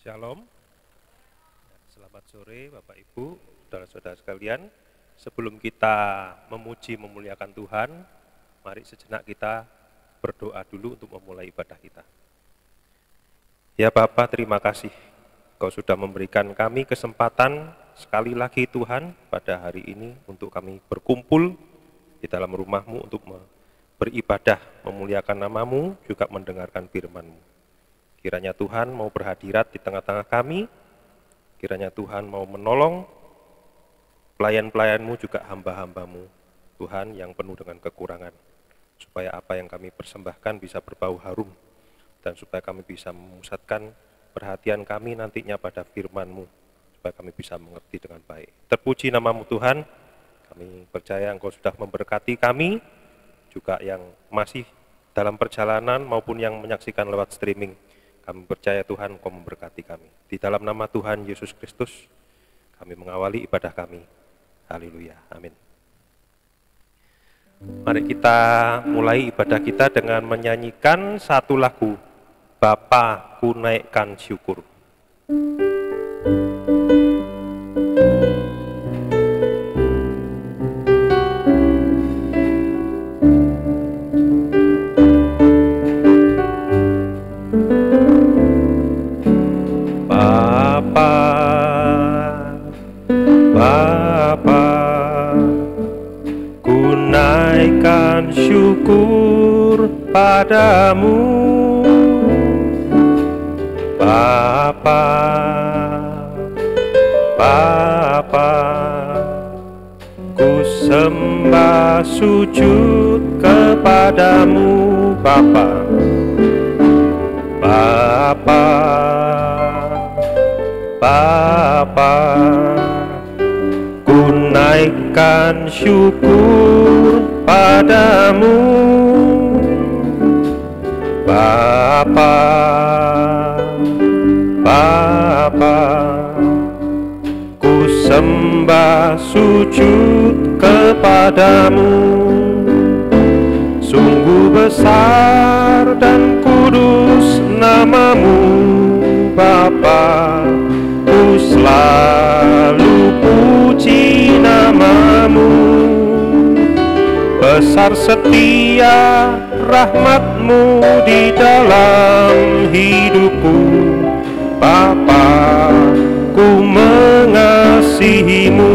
Shalom. Selamat sore Bapak Ibu, saudara-saudara sekalian. Sebelum kita memuji memuliakan Tuhan, mari sejenak kita berdoa dulu untuk memulai ibadah kita. Ya Bapa, terima kasih Kau sudah memberikan kami kesempatan sekali lagi Tuhan pada hari ini untuk kami berkumpul di dalam rumah-Mu untuk beribadah, memuliakan nama-Mu, juga mendengarkan firman-Mu. Kiranya Tuhan mau berhadirat di tengah-tengah kami, kiranya Tuhan mau menolong pelayan-pelayan-Mu juga hamba-hamba-Mu, Tuhan yang penuh dengan kekurangan, supaya apa yang kami persembahkan bisa berbau harum, dan supaya kami bisa memusatkan perhatian kami nantinya pada firman-Mu, supaya kami bisa mengerti dengan baik. Terpuji nama-Mu Tuhan, kami percaya Engkau sudah memberkati kami, juga yang masih dalam perjalanan maupun yang menyaksikan lewat streaming. Kami percaya Tuhan Engkau memberkati kami. Di dalam nama Tuhan Yesus Kristus, kami mengawali ibadah kami. Haleluya, amin. Mari kita mulai ibadah kita dengan menyanyikan satu lagu, Bapa ku naikkan syukur. Syukur padamu Bapa, Bapa, ku sembah sujud kepadamu Bapa, Bapa, Bapa, ku naikkan syukur padamu Bapa, Bapa, ku sembah sujud kepadamu. Sungguh besar dan kudus nama-Mu Bapa, ku selalu puji nama-Mu. Besar setia rahmat-Mu di dalam hidupku Bapa, ku mengasihi-Mu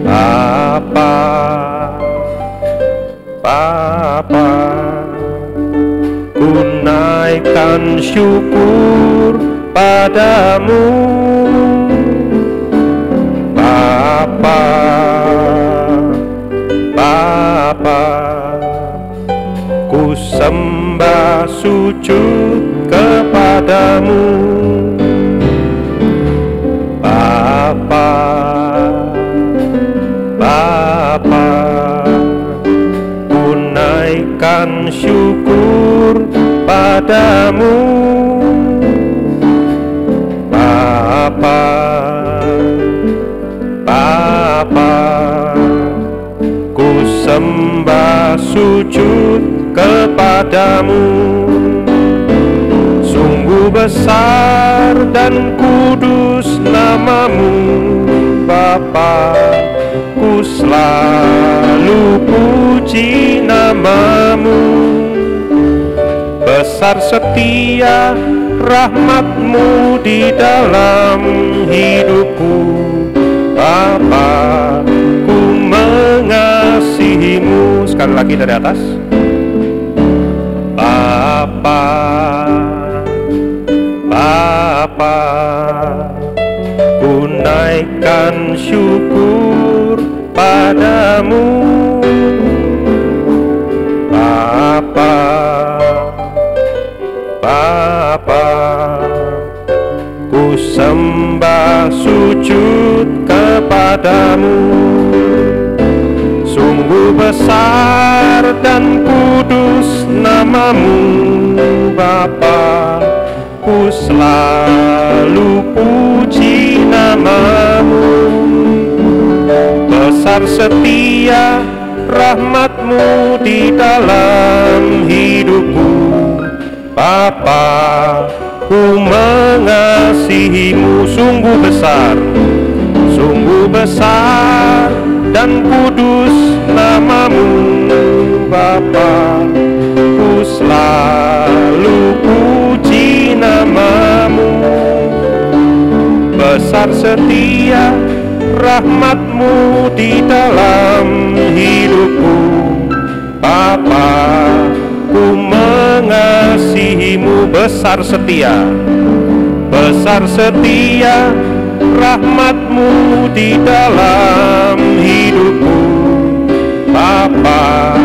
Bapa, Bapa, ku naikkan syukur padamu Bapa, Bapa, ku sembah sujud kepadamu Bapa, Bapa, ku naikkan syukur padamu Bapa, Bapa, ku sembah sujud kepadamu. Sungguh besar dan kudus nama-Mu Bapa, ku selalu puji nama-Mu. Besar setia rahmat-Mu di dalam hidupku Bapa, ku mengasihi-Mu. Sekali lagi dari atas. Bapa, Bapa, ku naikkan syukur padamu Bapa, Bapa, ku sembah sujud kepadamu. Sungguh besar dan kudus nama-Mu Bapa, ku selalu puji nama-Mu. Besar setia rahmat-Mu di dalam hidupku Bapa, mengasihimu sungguh besar dan kudus namamu Bapa, ku selalu puji namamu. Besar setia rahmatmu di dalam hidupku Bapa, ku mengasihimu. Besar setia rahmatmu di dalam hidupku Bapa,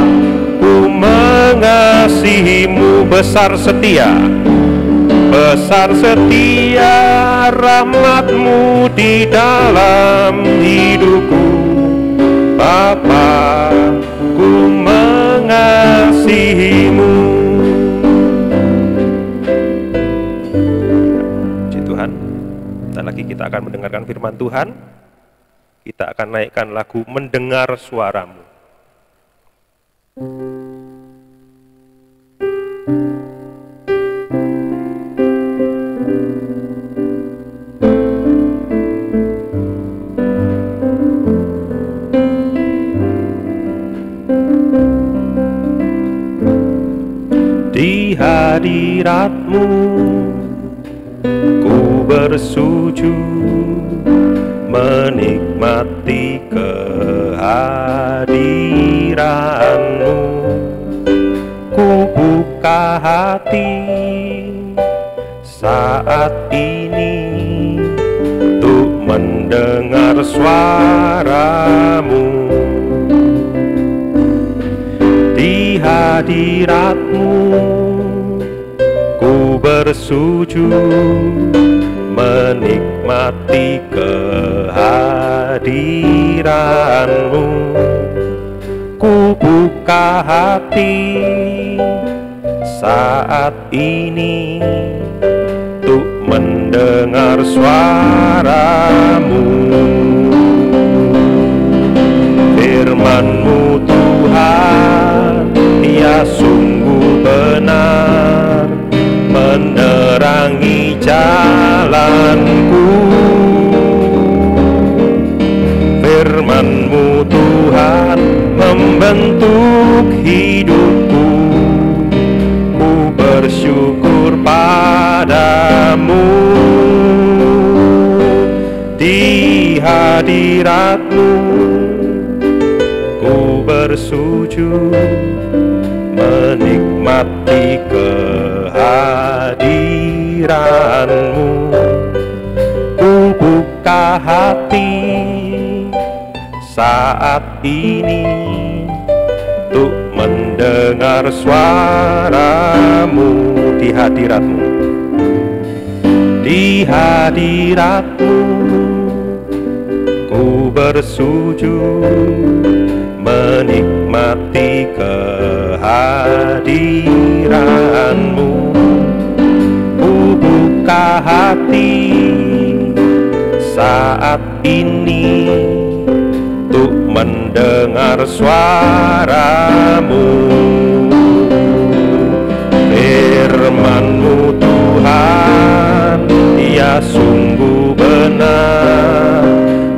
ku mengasihimu. Besar setia rahmatmu di dalam hidupku Bapa, ku mengasihimu. Puji Tuhan. Sebentar lagi kita akan mendengarkan firman Tuhan. Kita akan naikkan lagu Mendengar Suaramu. Di hadiratmu ku bersujud, menikmati kehadiranmu. Ku buka hati saat ini untuk mendengar suaramu. Di hadiratmu ku bersujud, menikmati kehadiranmu. Ku buka hati saat ini untuk mendengar suaramu. Firman-Mu Tuhan, Dia sungguh benar, menerangi jalanku. Firman-Mu Tuhan membentuk hidupku. Ku bersyukur padamu. Di hadirat-Mu ku bersujud, menikmati kehadiran-Mu. Ku buka hati saat ini untuk mendengar suara-Mu. Di hadirat-Mu, di hadirat-Mu ku bersujud, menikmati kehadiran-Mu. Ku buka hati saat ini untuk mendengar suara-Mu. Firman-Mu Tuhan, Dia sungguh benar,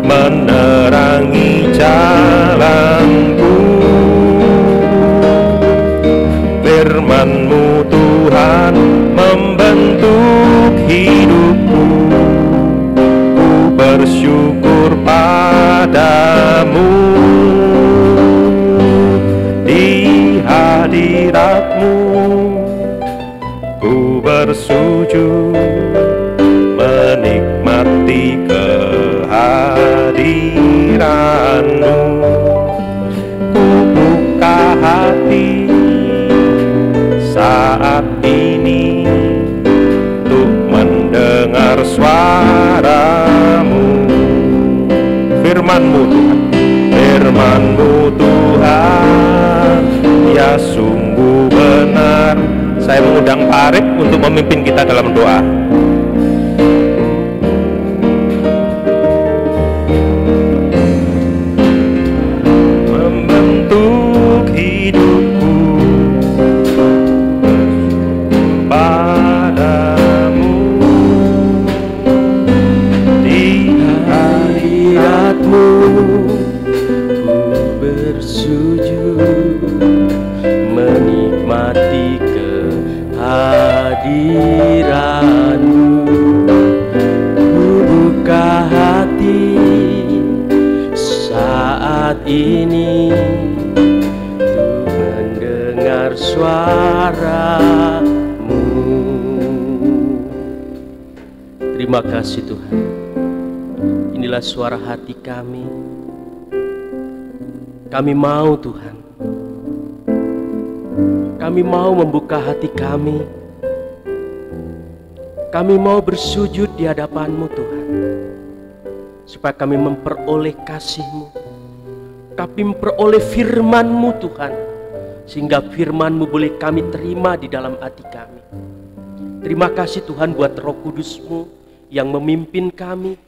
menerangi jalanku. Firman-Mu Tuhan membentuk hidupku. Ku bersyukur padamu. Di hadirat-Mu ku bersujud, menikmati kehadiran-Mu. Ku buka hati saat ini untuk mendengar suara-Mu. Firman-Mu Tuhan, Firman-Mu Tuhan, Ya sungguh benar. Saya mengundang Pak Arif untuk memimpin kita dalam doa. Membentuk hidupku padamu. nikmati kehadiran-Mu. Ku buka hati saat ini untuk mendengar suara-Mu. Terima kasih Tuhan. Inilah suara hati kami. Kami mau Tuhan, kami mau membuka hati kami. Kami mau bersujud di hadapan-Mu Tuhan, supaya kami memperoleh kasih-Mu, kami memperoleh firman-Mu Tuhan, sehingga firman-Mu boleh kami terima di dalam hati kami. Terima kasih Tuhan buat Roh Kudus-Mu yang memimpin kami,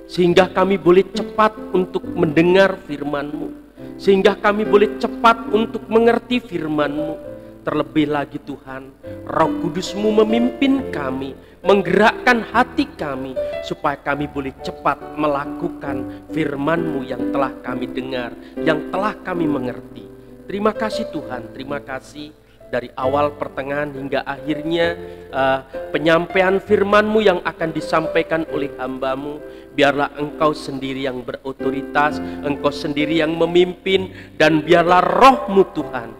sehingga kami boleh cepat untuk mendengar firman-Mu, sehingga kami boleh cepat untuk mengerti firman-Mu. Terlebih lagi Tuhan, Roh Kudus-Mu memimpin kami, menggerakkan hati kami, supaya kami boleh cepat melakukan firman-Mu yang telah kami dengar, yang telah kami mengerti. Terima kasih Tuhan, terima kasih dari awal, pertengahan, hingga akhirnya penyampaian firman-Mu yang akan disampaikan oleh hamba-Mu. Biarlah Engkau sendiri yang berotoritas, Engkau sendiri yang memimpin, dan biarlah Roh-Mu Tuhan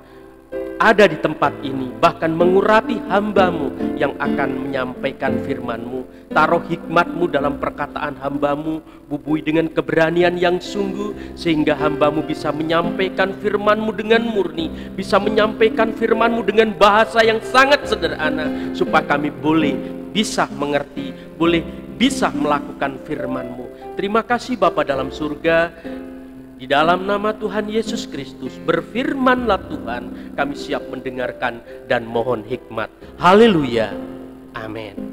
ada di tempat ini, bahkan mengurapi hamba-Mu yang akan menyampaikan firman-Mu. Taruh hikmat-Mu dalam perkataan hamba-Mu, bubui dengan keberanian yang sungguh, sehingga hamba-Mu bisa menyampaikan firman-Mu dengan murni, bisa menyampaikan firman-Mu dengan bahasa yang sangat sederhana, supaya kami boleh bisa mengerti, boleh bisa melakukan firman-Mu. Terima kasih Bapa dalam surga. Di dalam nama Tuhan Yesus Kristus, berfirmanlah Tuhan, kami siap mendengarkan dan mohon hikmat. Haleluya. Amin.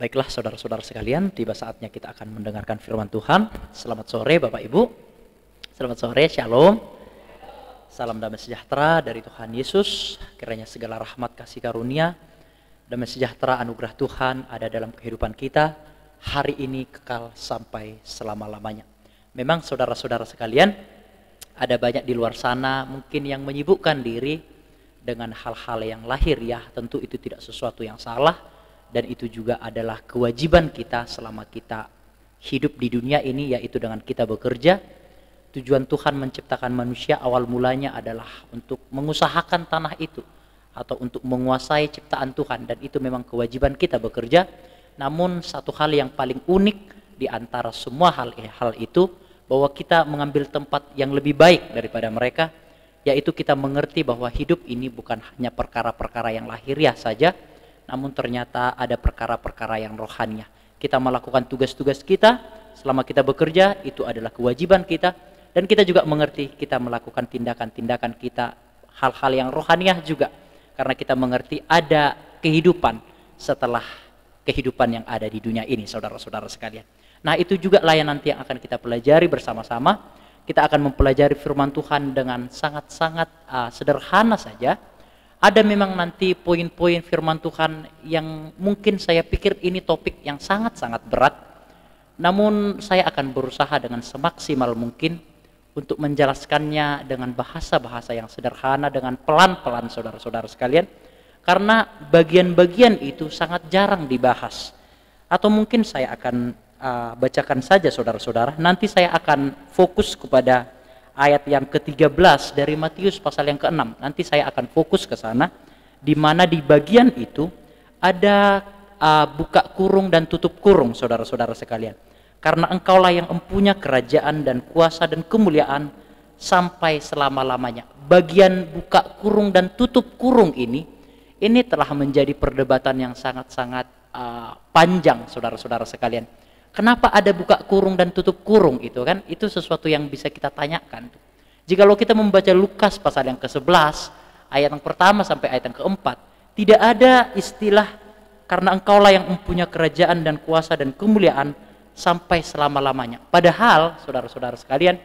Baiklah saudara-saudara sekalian, tiba saatnya kita akan mendengarkan firman Tuhan. Selamat sore Bapak Ibu. Selamat sore, Shalom. Salam damai sejahtera dari Tuhan Yesus. Kiranya segala rahmat, kasih karunia, damai sejahtera, anugerah Tuhan ada dalam kehidupan kita hari ini kekal sampai selama-lamanya. Memang saudara-saudara sekalian, ada banyak di luar sana mungkin yang menyibukkan diri dengan hal-hal yang lahiriah. Tentu itu tidak sesuatu yang salah, dan itu juga adalah kewajiban kita selama kita hidup di dunia ini, yaitu dengan kita bekerja. Tujuan Tuhan menciptakan manusia awal mulanya adalah untuk mengusahakan tanah itu, atau untuk menguasai ciptaan Tuhan, dan itu memang kewajiban kita bekerja. Namun satu hal yang paling unik di antara semua hal itu, bahwa kita mengambil tempat yang lebih baik daripada mereka, yaitu kita mengerti bahwa hidup ini bukan hanya perkara-perkara yang lahiriah saja, namun ternyata ada perkara-perkara yang rohaniah. Kita melakukan tugas-tugas kita selama kita bekerja, itu adalah kewajiban kita. Dan kita juga mengerti kita melakukan tindakan-tindakan kita, hal-hal yang rohaniah juga, karena kita mengerti ada kehidupan setelah kehidupan yang ada di dunia ini, saudara-saudara sekalian. Nah, itu juga lah yang nanti yang akan kita pelajari bersama-sama. Kita akan mempelajari firman Tuhan dengan sangat-sangat sederhana saja. Ada memang nanti poin-poin firman Tuhan yang mungkin saya pikir ini topik yang sangat-sangat berat. Namun saya akan berusaha dengan semaksimal mungkin untuk menjelaskannya dengan bahasa-bahasa yang sederhana, dengan pelan-pelan saudara-saudara sekalian. Karena bagian-bagian itu sangat jarang dibahas. Atau mungkin saya akan bacakan saja saudara-saudara. Nanti saya akan fokus kepada ayat yang ke-13 dari Matius pasal yang ke-6. Nanti saya akan fokus ke sana, di mana di bagian itu ada buka kurung dan tutup kurung, saudara-saudara sekalian. Karena Engkaulah yang empunya kerajaan dan kuasa dan kemuliaan sampai selama-lamanya. Bagian buka kurung dan tutup kurung ini telah menjadi perdebatan yang sangat-sangat panjang, saudara-saudara sekalian. Kenapa ada buka kurung dan tutup kurung itu kan? Itu sesuatu yang bisa kita tanyakan. Jikalau kita membaca Lukas pasal yang ke-11, ayat yang pertama sampai ayat yang ke-4, tidak ada istilah karena Engkaulah yang mempunyai kerajaan dan kuasa dan kemuliaan sampai selama-lamanya. Padahal saudara-saudara sekalian,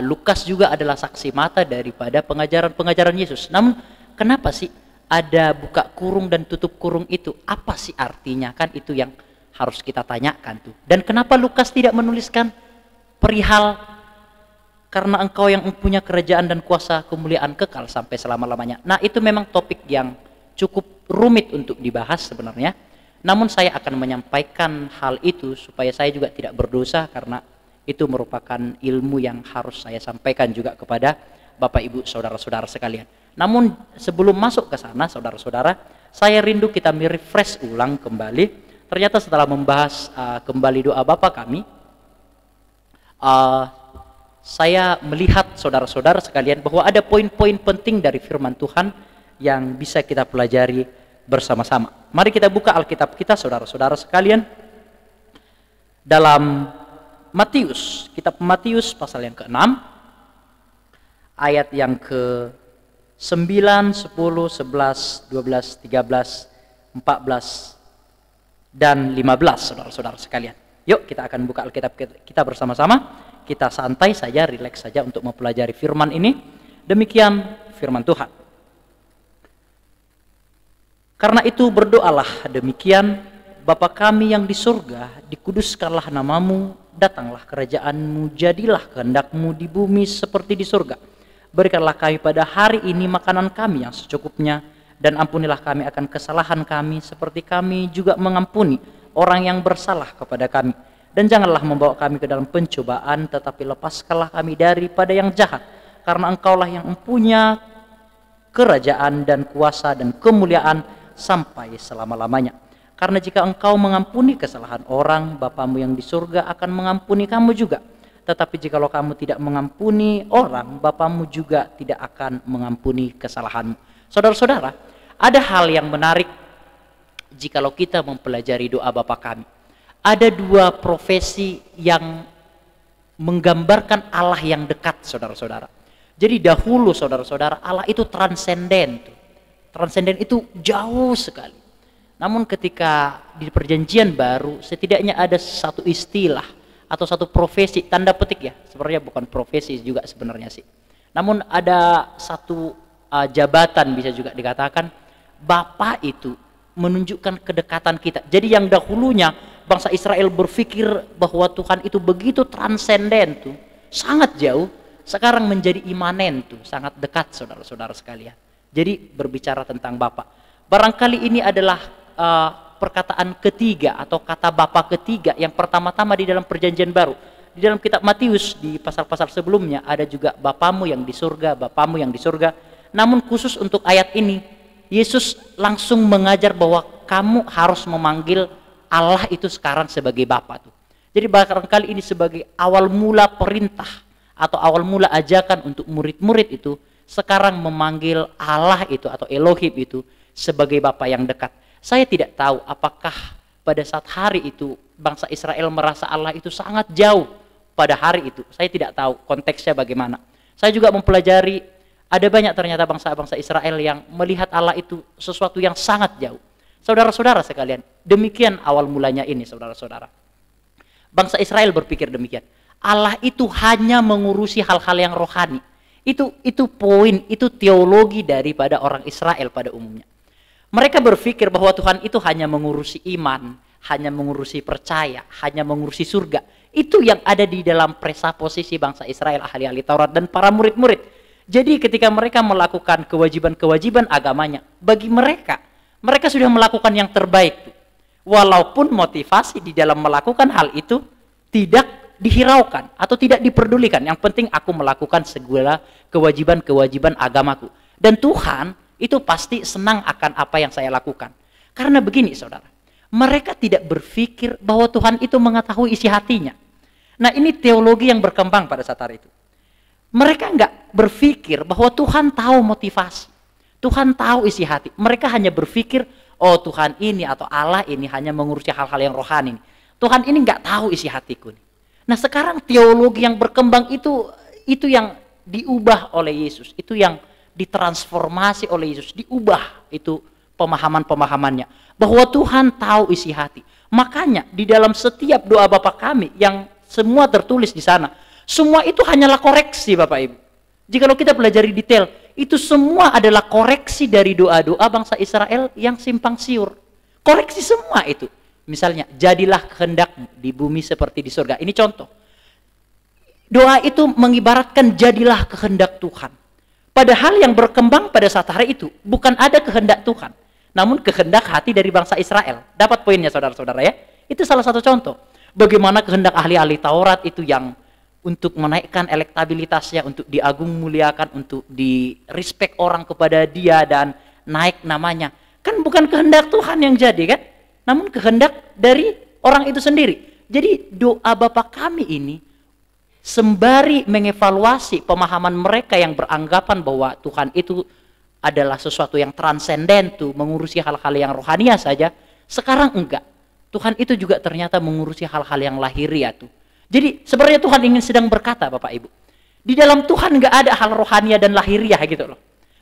Lukas juga adalah saksi mata daripada pengajaran-pengajaran Yesus. Namun kenapa sih ada buka kurung dan tutup kurung itu? Apa sih artinya? Kan itu yang harus kita tanyakan tuh. Dan kenapa Lukas tidak menuliskan perihal karena engkau yang punya kerajaan dan kuasa kemuliaan kekal sampai selama-lamanya? Nah, itu memang topik yang cukup rumit untuk dibahas sebenarnya. Namun saya akan menyampaikan hal itu supaya saya juga tidak berdosa, karena itu merupakan ilmu yang harus saya sampaikan juga kepada Bapak Ibu saudara-saudara sekalian. Namun sebelum masuk ke sana saudara-saudara, saya rindu kita merefresh ulang kembali. Ternyata setelah membahas kembali doa Bapa kami, saya melihat saudara-saudara sekalian bahwa ada poin-poin penting dari firman Tuhan yang bisa kita pelajari bersama-sama. Mari kita buka Alkitab kita saudara-saudara sekalian dalam Matius, kitab Matius pasal yang ke-6, ayat yang ke-9, 10, 11, 12, 13, 14, dan 15 saudara-saudara sekalian. Yuk kita akan buka Alkitab kita bersama-sama. Kita santai saja, rileks saja untuk mempelajari firman ini. Demikian firman Tuhan. Karena itu berdoalah demikian, Bapa kami yang di surga, dikuduskanlah namamu, datanglah kerajaanmu, jadilah kehendakmu di bumi seperti di surga. Berikanlah kami pada hari ini makanan kami yang secukupnya, dan ampunilah kami akan kesalahan kami, seperti kami juga mengampuni orang yang bersalah kepada kami. Dan janganlah membawa kami ke dalam pencobaan, tetapi lepaskanlah kami daripada yang jahat. Karena engkaulah yang mempunyai kerajaan dan kuasa dan kemuliaan sampai selama-lamanya. Karena jika engkau mengampuni kesalahan orang, Bapamu yang di surga akan mengampuni kamu juga. Tetapi jikalau kamu tidak mengampuni orang, Bapamu juga tidak akan mengampuni kesalahanmu. Saudara-saudara, ada hal yang menarik jikalau kita mempelajari doa Bapa kami. Ada dua profesi yang menggambarkan Allah yang dekat, saudara-saudara. Jadi dahulu saudara-saudara, Allah itu transenden. Transenden itu jauh sekali. Namun ketika di perjanjian baru, setidaknya ada satu istilah atau satu profesi, tanda petik ya, sebenarnya bukan profesi juga sebenarnya sih. Namun ada satu jabatan bisa juga dikatakan, Bapa itu menunjukkan kedekatan kita. Jadi yang dahulunya bangsa Israel berpikir bahwa Tuhan itu begitu transenden tuh, sangat jauh, sekarang menjadi imanen tuh, sangat dekat saudara-saudara sekalian. Jadi berbicara tentang Bapa. Barangkali ini adalah perkataan ketiga atau kata Bapa ketiga yang pertama-tama di dalam perjanjian baru. Di dalam kitab Matius di pasal-pasal sebelumnya ada juga Bapamu yang di surga, Bapamu yang di surga. Namun khusus untuk ayat ini, Yesus langsung mengajar bahwa kamu harus memanggil Allah itu sekarang sebagai Bapa tuh. Jadi barangkali ini sebagai awal mula perintah atau awal mula ajakan untuk murid-murid itu sekarang memanggil Allah itu atau Elohim itu sebagai Bapa yang dekat. Saya tidak tahu apakah pada saat hari itu bangsa Israel merasa Allah itu sangat jauh pada hari itu. Saya tidak tahu konteksnya bagaimana. Saya juga mempelajari ada banyak ternyata bangsa-bangsa Israel yang melihat Allah itu sesuatu yang sangat jauh. Saudara-saudara sekalian, demikian awal mulanya ini saudara-saudara. Bangsa Israel berpikir demikian. Allah itu hanya mengurusi hal-hal yang rohani. Itu poin, itu teologi daripada orang Israel pada umumnya. Mereka berpikir bahwa Tuhan itu hanya mengurusi iman, hanya mengurusi percaya, hanya mengurusi surga. Itu yang ada di dalam presaposisi bangsa Israel, ahli-ahli Taurat dan para murid-murid. Jadi ketika mereka melakukan kewajiban-kewajiban agamanya, bagi mereka sudah melakukan yang terbaik. Walaupun motivasi di dalam melakukan hal itu tidak dihiraukan atau tidak diperdulikan. Yang penting aku melakukan segala kewajiban-kewajiban agamaku. Dan Tuhan itu pasti senang akan apa yang saya lakukan. Karena begini saudara, mereka tidak berpikir bahwa Tuhan itu mengetahui isi hatinya. Nah ini teologi yang berkembang pada saat hari itu. Mereka nggak berpikir bahwa Tuhan tahu motivasi. Tuhan tahu isi hati. Mereka hanya berpikir, oh Tuhan ini atau Allah ini hanya mengurusi hal-hal yang rohani. Tuhan ini nggak tahu isi hatiku. Nah sekarang teologi yang berkembang itu yang diubah oleh Yesus. Itu yang ditransformasi oleh Yesus, diubah itu pemahaman-pemahamannya bahwa Tuhan tahu isi hati, Makanya di dalam setiap doa Bapa kami yang semua tertulis di sana, semua itu hanyalah koreksi Bapak Ibu. Jikalau kita pelajari detail, itu semua adalah koreksi dari doa-doa bangsa Israel yang simpang siur. Koreksi semua itu. Misalnya, jadilah kehendakmu di bumi seperti di surga. Ini contoh. Doa itu mengibaratkan jadilah kehendak Tuhan. Padahal yang berkembang pada saat hari itu bukan ada kehendak Tuhan, namun kehendak hati dari bangsa Israel. Dapat poinnya saudara-saudara ya? Itu salah satu contoh. Bagaimana kehendak ahli-ahli Taurat itu yang untuk menaikkan elektabilitasnya, untuk diagung muliakan, untuk di respect orang kepada dia dan naik namanya. Kan bukan kehendak Tuhan yang jadi kan? Namun kehendak dari orang itu sendiri. Jadi doa Bapa kami ini sembari mengevaluasi pemahaman mereka yang beranggapan bahwa Tuhan itu adalah sesuatu yang transenden tuh, mengurusi hal-hal yang rohania saja. Sekarang enggak. Tuhan itu juga ternyata mengurusi hal-hal yang lahiriah tuh. Jadi sebenarnya Tuhan ingin sedang berkata Bapak Ibu, di dalam Tuhan enggak ada hal rohania dan lahiriah gitu loh.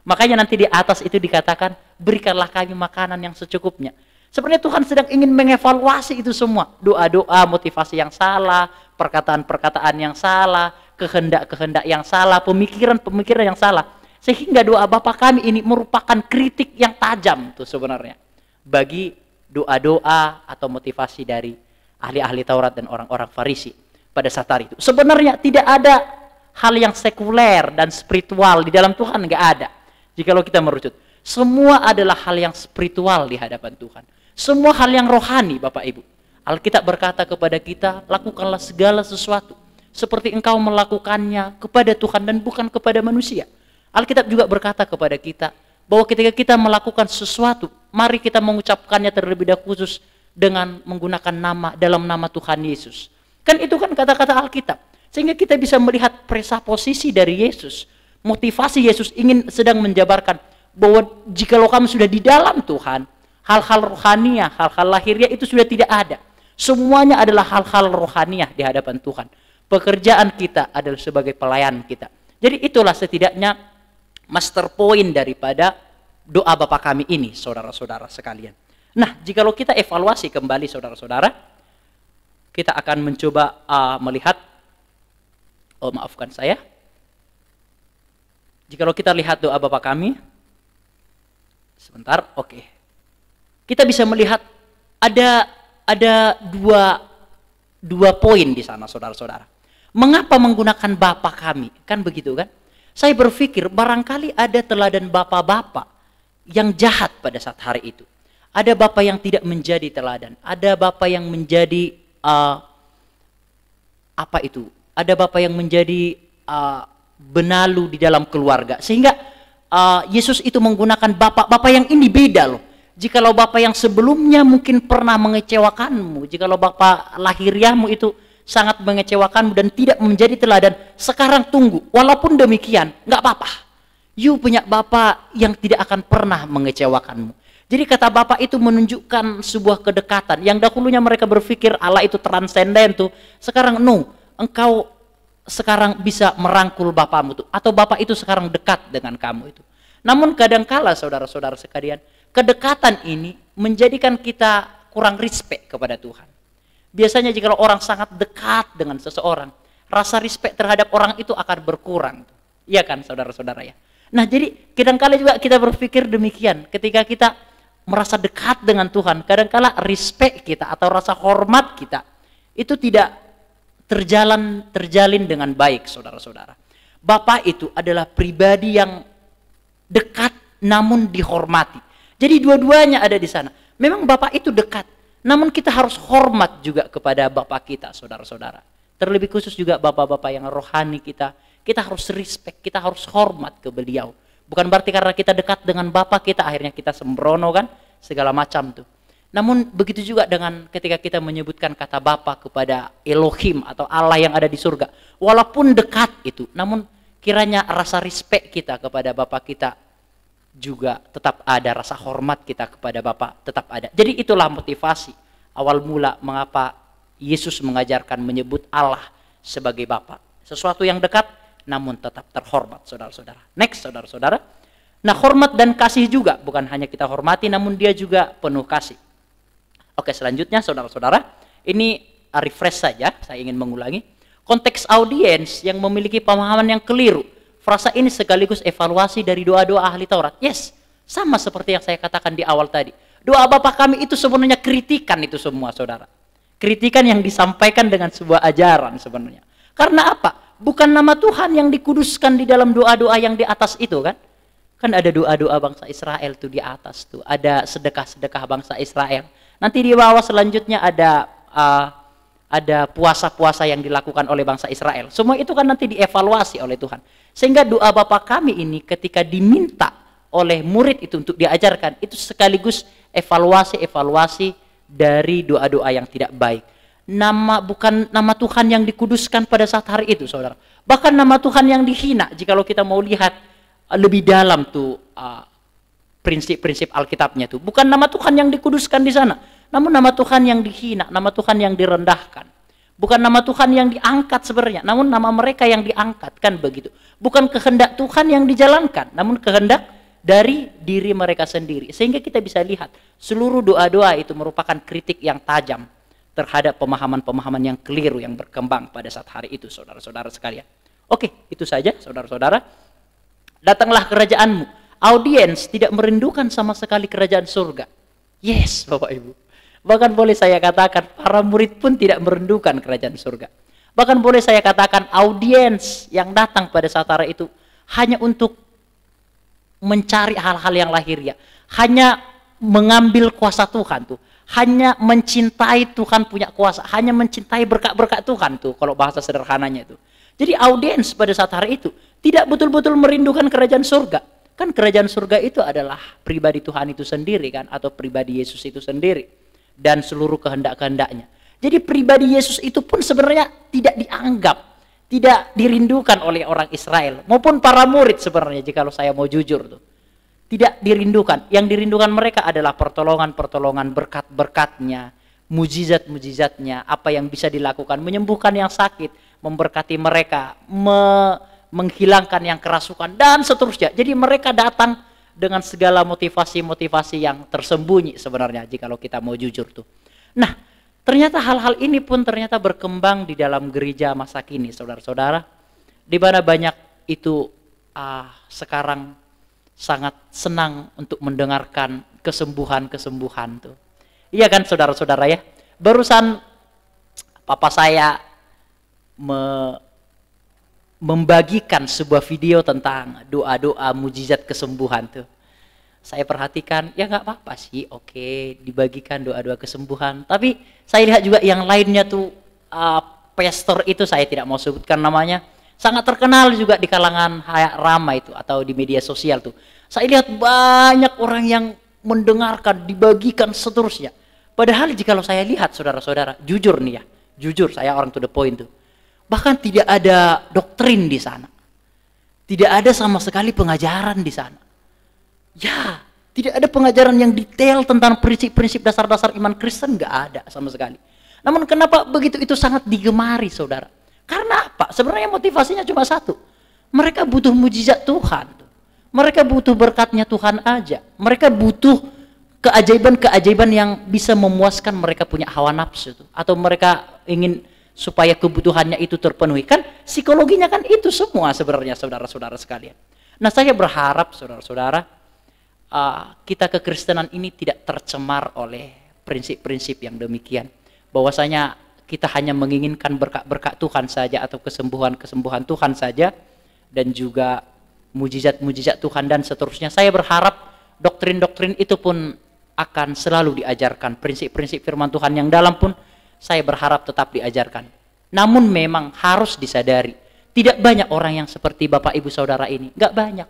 Makanya nanti di atas itu dikatakan, berikanlah kami makanan yang secukupnya. Sebenarnya Tuhan sedang ingin mengevaluasi itu semua. Doa-doa, motivasi yang salah, perkataan-perkataan yang salah, kehendak-kehendak yang salah, pemikiran-pemikiran yang salah. Sehingga doa Bapa kami ini merupakan kritik yang tajam tuh sebenarnya. Bagi doa-doa atau motivasi dari ahli-ahli Taurat dan orang-orang Farisi pada saat hari itu. Sebenarnya tidak ada hal yang sekuler dan spiritual di dalam Tuhan, enggak ada. Jikalau kita merucut, semua adalah hal yang spiritual di hadapan Tuhan. Semua hal yang rohani Bapak Ibu. Alkitab berkata kepada kita, lakukanlah segala sesuatu seperti engkau melakukannya kepada Tuhan dan bukan kepada manusia. Alkitab juga berkata kepada kita bahwa ketika kita melakukan sesuatu, mari kita mengucapkannya terlebih dahulu khusus dengan menggunakan nama, dalam nama Tuhan Yesus. Kan itu kan kata-kata Alkitab. Sehingga kita bisa melihat presaposisi dari Yesus. Motivasi Yesus ingin sedang menjabarkan bahwa jikalau kamu sudah di dalam Tuhan, hal-hal rohaniah, hal-hal lahiriah itu sudah tidak ada. Semuanya adalah hal-hal rohaniah di hadapan Tuhan. Pekerjaan kita adalah sebagai pelayan kita. Jadi itulah setidaknya master point daripada doa Bapa kami ini, saudara-saudara sekalian. Nah, jikalau kita evaluasi kembali saudara-saudara, kita akan mencoba melihat, maafkan saya. Jikalau kita lihat doa Bapa kami, sebentar, oke. Kita bisa melihat ada dua poin di sana, saudara-saudara. Mengapa menggunakan Bapa kami? Kan begitu kan? Saya berpikir barangkali ada teladan bapak-bapak yang jahat pada saat hari itu. Ada bapak yang tidak menjadi teladan. Ada bapak yang menjadi Ada bapak yang menjadi benalu di dalam keluarga. Sehingga Yesus itu menggunakan bapak-bapak yang ini beda loh. Jikalau bapak yang sebelumnya mungkin pernah mengecewakanmu, jikalau bapak lahiriahmu itu sangat mengecewakanmu dan tidak menjadi teladan, sekarang tunggu. Walaupun demikian, nggak apa-apa. You punya bapak yang tidak akan pernah mengecewakanmu. Jadi kata bapak itu menunjukkan sebuah kedekatan. Yang dahulunya mereka berpikir Allah itu transenden tuh. Sekarang no, engkau sekarang bisa merangkul bapamu tuh. Atau bapak itu sekarang dekat dengan kamu itu. Namun kadangkala saudara-saudara sekalian, kedekatan ini menjadikan kita kurang respect kepada Tuhan. Biasanya jika orang sangat dekat dengan seseorang, rasa respect terhadap orang itu akan berkurang. Iya kan saudara-saudara ya. Nah jadi kadangkala juga kita berpikir demikian. Ketika kita merasa dekat dengan Tuhan, kadangkala respect kita atau rasa hormat kita itu tidak terjalin dengan baik saudara-saudara. Bapak itu adalah pribadi yang dekat namun dihormati. Jadi dua-duanya ada di sana. Memang Bapak itu dekat, namun kita harus hormat juga kepada Bapak kita, saudara-saudara. Terlebih khusus juga Bapak-Bapak yang rohani kita harus respect, kita harus hormat ke beliau. Bukan berarti karena kita dekat dengan Bapak kita, akhirnya kita sembrono kan, segala macam tuh. Namun begitu juga dengan ketika kita menyebutkan kata Bapa kepada Elohim atau Allah yang ada di surga. Walaupun dekat itu, namun kiranya rasa respect kita kepada Bapa kita juga tetap ada, rasa hormat kita kepada Bapa tetap ada. Jadi itulah motivasi awal mula mengapa Yesus mengajarkan menyebut Allah sebagai Bapa. Sesuatu yang dekat namun tetap terhormat, saudara-saudara. Next, saudara-saudara. Nah, hormat dan kasih juga bukan hanya kita hormati namun dia juga penuh kasih. Oke, selanjutnya saudara-saudara, ini refresh saja, saya ingin mengulangi. Konteks audiens yang memiliki pemahaman yang keliru. Frasa ini sekaligus evaluasi dari doa-doa ahli Taurat. Yes, sama seperti yang saya katakan di awal tadi. Doa Bapa kami itu sebenarnya kritikan itu semua, saudara. Kritikan yang disampaikan dengan sebuah ajaran sebenarnya. Karena apa? Bukan nama Tuhan yang dikuduskan di dalam doa-doa yang di atas itu kan? Kan ada doa-doa bangsa Israel tuh di atas tuh. Ada sedekah-sedekah bangsa Israel. Nanti di bawah selanjutnya ada puasa-puasa yang dilakukan oleh bangsa Israel. Semua itu kan nanti dievaluasi oleh Tuhan. Sehingga doa Bapa kami ini ketika diminta oleh murid itu untuk diajarkan, itu sekaligus evaluasi dari doa-doa yang tidak baik. Bukan nama Tuhan yang dikuduskan pada saat hari itu, saudara. Bahkan nama Tuhan yang dihina, jikalau kita mau lihat lebih dalam tuh prinsip-prinsip Alkitabnya tuh. Bukan nama Tuhan yang dikuduskan di sana, namun nama Tuhan yang dihina, nama Tuhan yang direndahkan. Bukan nama Tuhan yang diangkat sebenarnya, namun nama mereka yang diangkat, kan begitu. Bukan kehendak Tuhan yang dijalankan, namun kehendak dari diri mereka sendiri. Sehingga kita bisa lihat seluruh doa-doa itu merupakan kritik yang tajam terhadap pemahaman-pemahaman yang keliru yang berkembang pada saat hari itu, saudara-saudara sekalian. Oke, itu saja saudara-saudara. Datanglah kerajaanmu. Audiens tidak merindukan sama sekali kerajaan surga. Yes, Bapak Ibu. Bahkan boleh saya katakan para murid pun tidak merindukan kerajaan surga. Bahkan boleh saya katakan audiens yang datang pada saat hari itu hanya untuk mencari hal-hal yang lahiriah. Hanya mengambil kuasa Tuhan tuh. Hanya mencintai Tuhan punya kuasa. Hanya mencintai berkat-berkat Tuhan tuh kalau bahasa sederhananya itu. Jadi audiens pada saat hari itu tidak betul-betul merindukan kerajaan surga. Kan kerajaan surga itu adalah pribadi Tuhan itu sendiri kan, atau pribadi Yesus itu sendiri dan seluruh kehendak-kehendaknya. Jadi pribadi Yesus itu pun sebenarnya tidak dianggap, tidak dirindukan oleh orang Israel maupun para murid sebenarnya, jikalau saya mau jujur tuh. Tidak dirindukan. Yang dirindukan mereka adalah pertolongan-pertolongan, berkat-berkatnya, mujizat-mujizatnya, apa yang bisa dilakukan, menyembuhkan yang sakit, memberkati mereka, menghilangkan yang kerasukan, dan seterusnya. Jadi mereka datang dengan segala motivasi-motivasi yang tersembunyi sebenarnya, jikalau kita mau jujur tuh. Nah, ternyata hal-hal ini pun ternyata berkembang di dalam gereja masa kini, saudara-saudara, di mana banyak itu sekarang sangat senang untuk mendengarkan kesembuhan-kesembuhan tuh. Iya kan saudara-saudara ya? Barusan papa saya membagikan sebuah video tentang doa-doa mujizat kesembuhan tuh. Saya perhatikan, ya nggak apa-apa sih, oke, dibagikan doa-doa kesembuhan. Tapi saya lihat juga yang lainnya tuh, pastor itu saya tidak mau sebutkan namanya, sangat terkenal juga di kalangan ramai itu atau di media sosial tuh. Saya lihat banyak orang yang mendengarkan, dibagikan seterusnya. Padahal jikalau saya lihat saudara-saudara, jujur nih ya, jujur saya orang to the point tuh. Bahkan tidak ada doktrin di sana. Tidak ada sama sekali pengajaran di sana. Ya, tidak ada pengajaran yang detail tentang prinsip-prinsip dasar-dasar iman Kristen, nggak ada sama sekali. Namun kenapa begitu itu sangat digemari, saudara? Karena apa? Sebenarnya motivasinya cuma satu. Mereka butuh mujizat Tuhan. Mereka butuh berkatnya Tuhan aja. Mereka butuh keajaiban-keajaiban yang bisa memuaskan mereka punya hawa nafsu. Atau mereka ingin supaya kebutuhannya itu terpenuhi. Kan psikologinya kan itu semua sebenarnya, saudara-saudara sekalian. Nah, saya berharap saudara-saudara, kita kekristenan ini tidak tercemar oleh prinsip-prinsip yang demikian. Bahwasanya kita hanya menginginkan berkat-berkat Tuhan saja atau kesembuhan-kesembuhan Tuhan saja, dan juga mujizat-mujizat Tuhan dan seterusnya. Saya berharap doktrin-doktrin itu pun akan selalu diajarkan. Prinsip-prinsip firman Tuhan yang dalam pun saya berharap tetap diajarkan. Namun memang harus disadari, tidak banyak orang yang seperti Bapak Ibu Saudara ini. Gak banyak.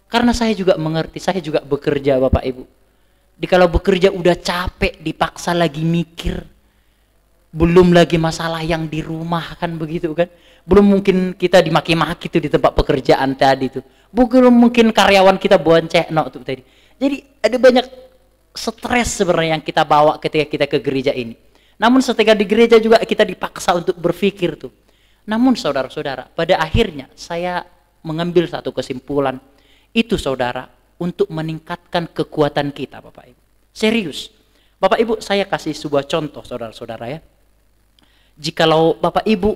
Karena saya juga mengerti, saya juga bekerja Bapak Ibu. Kalau bekerja udah capek, dipaksa lagi mikir. Belum lagi masalah yang di rumah kan begitu kan. Belum mungkin kita dimaki-maki tuh di tempat pekerjaan tadi tuh. Belum mungkin karyawan kita bonceng tuh tadi. Jadi ada banyak stres sebenarnya yang kita bawa ketika kita ke gereja ini. Namun setelah di gereja juga kita dipaksa untuk berpikir tuh. Namun saudara-saudara, pada akhirnya saya mengambil satu kesimpulan. Itu saudara, untuk meningkatkan kekuatan kita Bapak Ibu. Serius. Bapak Ibu, saya kasih sebuah contoh saudara-saudara ya. Jikalau Bapak Ibu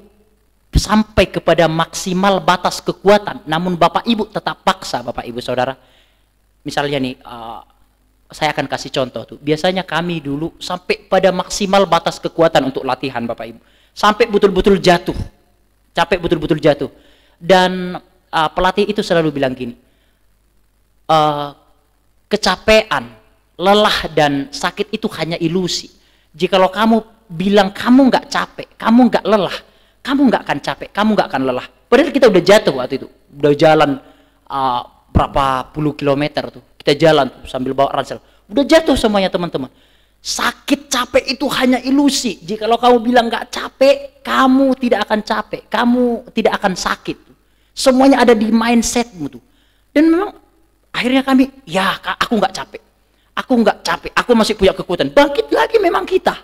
sampai kepada maksimal batas kekuatan, namun Bapak Ibu tetap paksa Bapak Ibu saudara. Misalnya nih, saya akan kasih contoh tuh. Biasanya kami dulu sampai pada maksimal batas kekuatan untuk latihan Bapak Ibu. Sampai betul-betul jatuh. Capek betul-betul jatuh. Dan pelatih itu selalu bilang gini, kecapean, lelah dan sakit itu hanya ilusi. Jikalau kamu bilang kamu nggak capek, kamu nggak lelah, kamu nggak akan capek, kamu nggak akan lelah. Padahal kita udah jatuh waktu itu, udah jalan berapa puluh kilometer tuh, kita jalan tuh, sambil bawa ransel, udah jatuh semuanya teman-teman. Sakit capek itu hanya ilusi. Jikalau kamu bilang nggak capek, kamu tidak akan capek, kamu tidak akan sakit. Semuanya ada di mindsetmu tuh. Dan memang akhirnya kami, ya aku nggak capek. Aku nggak capek, aku masih punya kekuatan. Bangkit lagi memang kita.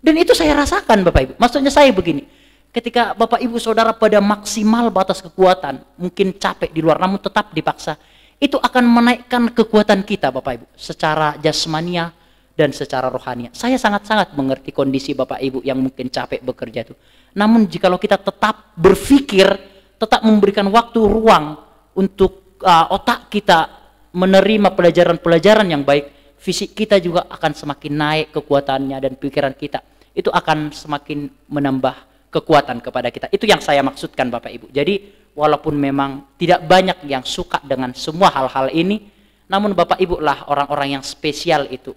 Dan itu saya rasakan Bapak Ibu. Maksudnya saya begini, ketika Bapak Ibu Saudara pada maksimal batas kekuatan, mungkin capek di luar namun tetap dipaksa, itu akan menaikkan kekuatan kita Bapak Ibu. Secara jasmania dan secara rohania. Saya sangat-sangat mengerti kondisi Bapak Ibu yang mungkin capek bekerja itu. Namun jikalau kita tetap berpikir, tetap memberikan waktu, ruang untuk otak kita menerima pelajaran-pelajaran yang baik, fisik kita juga akan semakin naik kekuatannya dan pikiran kita itu akan semakin menambah kekuatan kepada kita. Itu yang saya maksudkan Bapak Ibu. Jadi walaupun memang tidak banyak yang suka dengan semua hal-hal ini, namun Bapak Ibu lah orang-orang yang spesial itu,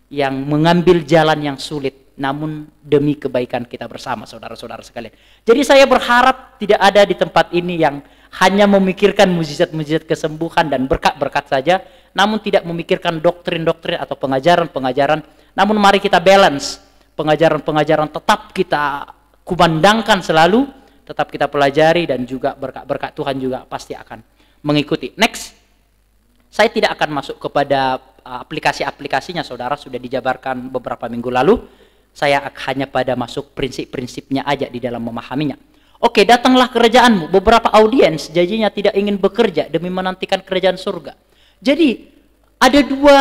yang mengambil jalan yang sulit namun demi kebaikan kita bersama saudara-saudara sekalian. Jadi saya berharap tidak ada di tempat ini yang hanya memikirkan mujizat-mujizat kesembuhan dan berkat-berkat saja, namun tidak memikirkan doktrin-doktrin atau pengajaran-pengajaran. Namun mari kita balance, pengajaran-pengajaran tetap kita kumandangkan selalu, tetap kita pelajari, dan juga berkat-berkat Tuhan juga pasti akan mengikuti. Next, saya tidak akan masuk kepada aplikasi-aplikasinya, saudara sudah dijabarkan beberapa minggu lalu. Saya hanya pada masuk prinsip-prinsipnya aja di dalam memahaminya. Oke, datanglah kerajaanmu. Beberapa audiens janjinya tidak ingin bekerja demi menantikan kerajaan surga. Jadi ada dua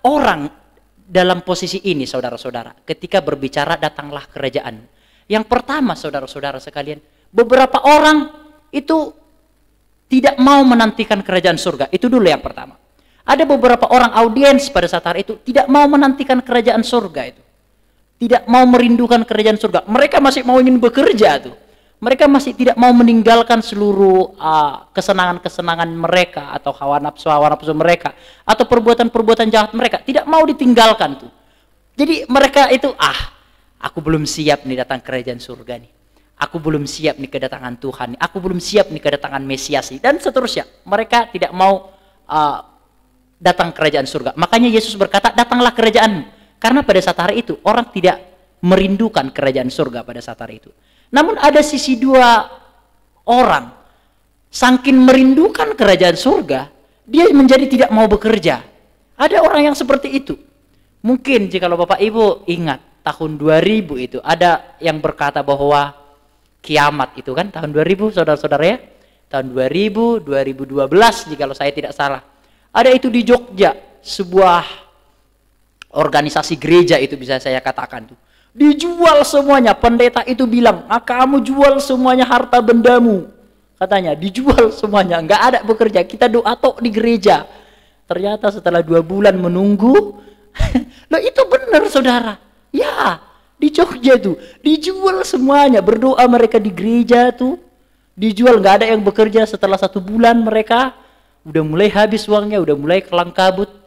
orang dalam posisi ini saudara-saudara ketika berbicara datanglah kerajaan. Yang pertama saudara-saudara sekalian, beberapa orang itu tidak mau menantikan kerajaan surga. Itu dulu yang pertama. Ada beberapa orang audiens pada saat hari itu tidak mau menantikan kerajaan surga itu. Tidak mau merindukan kerajaan surga. Mereka masih mau ingin bekerja tuh. Mereka masih tidak mau meninggalkan seluruh kesenangan-kesenangan mereka atau hawa nafsu mereka atau perbuatan-perbuatan jahat mereka. Tidak mau ditinggalkan tuh. Jadi mereka itu, aku belum siap nih datang kerajaan surga nih. Aku belum siap nih kedatangan Tuhan nih. Aku belum siap nih kedatangan Mesias nih. Dan seterusnya. Mereka tidak mau datang kerajaan surga. Makanya Yesus berkata, datanglah kerajaanmu. Karena pada saat hari itu orang tidak merindukan kerajaan surga pada saat hari itu. Namun ada sisi dua orang, saking merindukan kerajaan surga, dia menjadi tidak mau bekerja. Ada orang yang seperti itu. Mungkin jikalau Bapak Ibu ingat, tahun 2000 itu ada yang berkata bahwa kiamat itu kan, tahun 2000 saudara-saudara ya, tahun 2000, 2012 jikalau saya tidak salah. Ada itu di Jogja, sebuah organisasi gereja itu bisa saya katakan tuh. Dijual semuanya, pendeta itu bilang, kamu jual semuanya harta bendamu. Katanya, dijual semuanya, nggak ada bekerja, kita doa tok di gereja. Ternyata setelah 2 bulan menunggu, loh itu benar saudara. Ya, di Jogja tuh, dijual semuanya, berdoa mereka di gereja tuh. Dijual, nggak ada yang bekerja setelah 1 bulan mereka, udah mulai habis uangnya, udah mulai kelang kabut.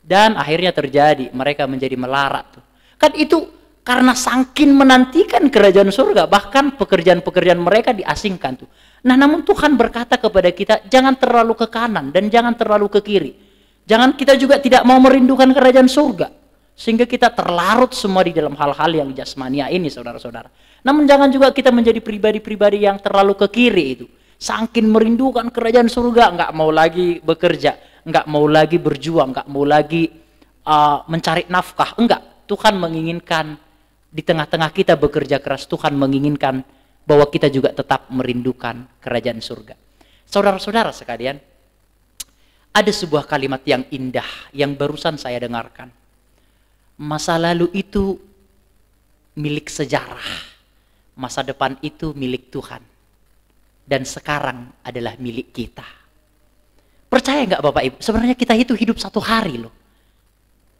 Dan akhirnya terjadi, mereka menjadi melarat tuh. Kan itu, karena saking menantikan kerajaan surga, bahkan pekerjaan-pekerjaan mereka diasingkan tuh. Nah, namun Tuhan berkata kepada kita, jangan terlalu ke kanan dan jangan terlalu ke kiri. Jangan kita juga tidak mau merindukan kerajaan surga. Sehingga kita terlarut semua di dalam hal-hal yang jasmania ini, saudara-saudara. Namun jangan juga kita menjadi pribadi-pribadi yang terlalu ke kiri itu. Saking merindukan kerajaan surga, nggak mau lagi bekerja, nggak mau lagi berjuang, nggak mau lagi mencari nafkah. Enggak, Tuhan menginginkan di tengah-tengah kita bekerja keras, Tuhan menginginkan bahwa kita juga tetap merindukan kerajaan surga. Saudara-saudara sekalian, ada sebuah kalimat yang indah yang barusan saya dengarkan. Masa lalu itu milik sejarah, masa depan itu milik Tuhan, dan sekarang adalah milik kita. Percaya nggak Bapak Ibu? Sebenarnya kita itu hidup satu hari loh.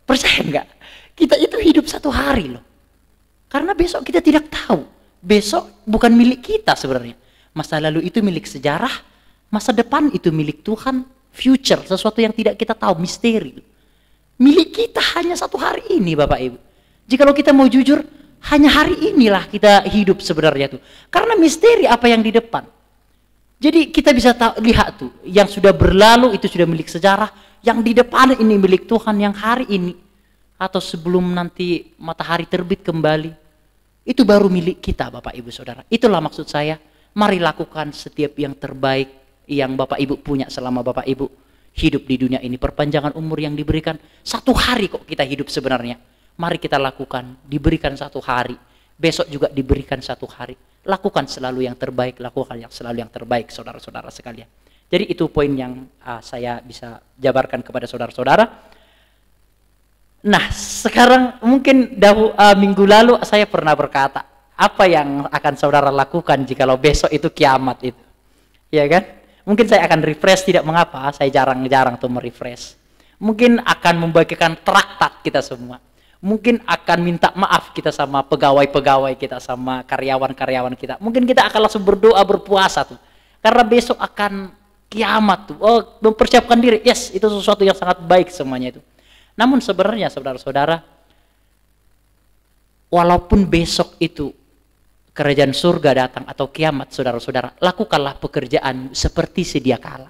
Percaya nggak? Kita itu hidup satu hari loh. Karena besok kita tidak tahu. Besok bukan milik kita sebenarnya. Masa lalu itu milik sejarah, masa depan itu milik Tuhan, future, sesuatu yang tidak kita tahu, misteri. Milik kita hanya satu hari ini Bapak Ibu. Jikalau kita mau jujur, hanya hari inilah kita hidup sebenarnya tuh. Karena misteri apa yang di depan. Jadi kita bisa lihat tuh, yang sudah berlalu itu sudah milik sejarah, yang di depan ini milik Tuhan, yang hari ini atau sebelum nanti matahari terbit kembali, itu baru milik kita Bapak Ibu Saudara. Itulah maksud saya, mari lakukan setiap yang terbaik yang Bapak Ibu punya selama Bapak Ibu hidup di dunia ini. Perpanjangan umur yang diberikan, satu hari kok kita hidup sebenarnya. Mari kita lakukan, diberikan satu hari, besok juga diberikan satu hari. Lakukan selalu yang terbaik, lakukan yang selalu yang terbaik saudara-saudara sekalian. Jadi itu poin yang saya bisa jabarkan kepada saudara-saudara. Nah sekarang mungkin minggu lalu saya pernah berkata, apa yang akan saudara lakukan jikalau besok itu kiamat itu, ya kan? Mungkin saya akan refresh, tidak mengapa, saya jarang-jarang tuh merefresh. Mungkin akan membagikan traktat kita semua. Mungkin akan minta maaf kita sama pegawai-pegawai kita, sama karyawan-karyawan kita. Mungkin kita akan langsung berdoa, berpuasa tuh. Karena besok akan kiamat tuh. Oh, mempersiapkan diri. Yes, itu sesuatu yang sangat baik semuanya itu. Namun sebenarnya saudara-saudara, walaupun besok itu kerajaan surga datang atau kiamat, saudara-saudara, lakukanlah pekerjaan seperti sedia kala.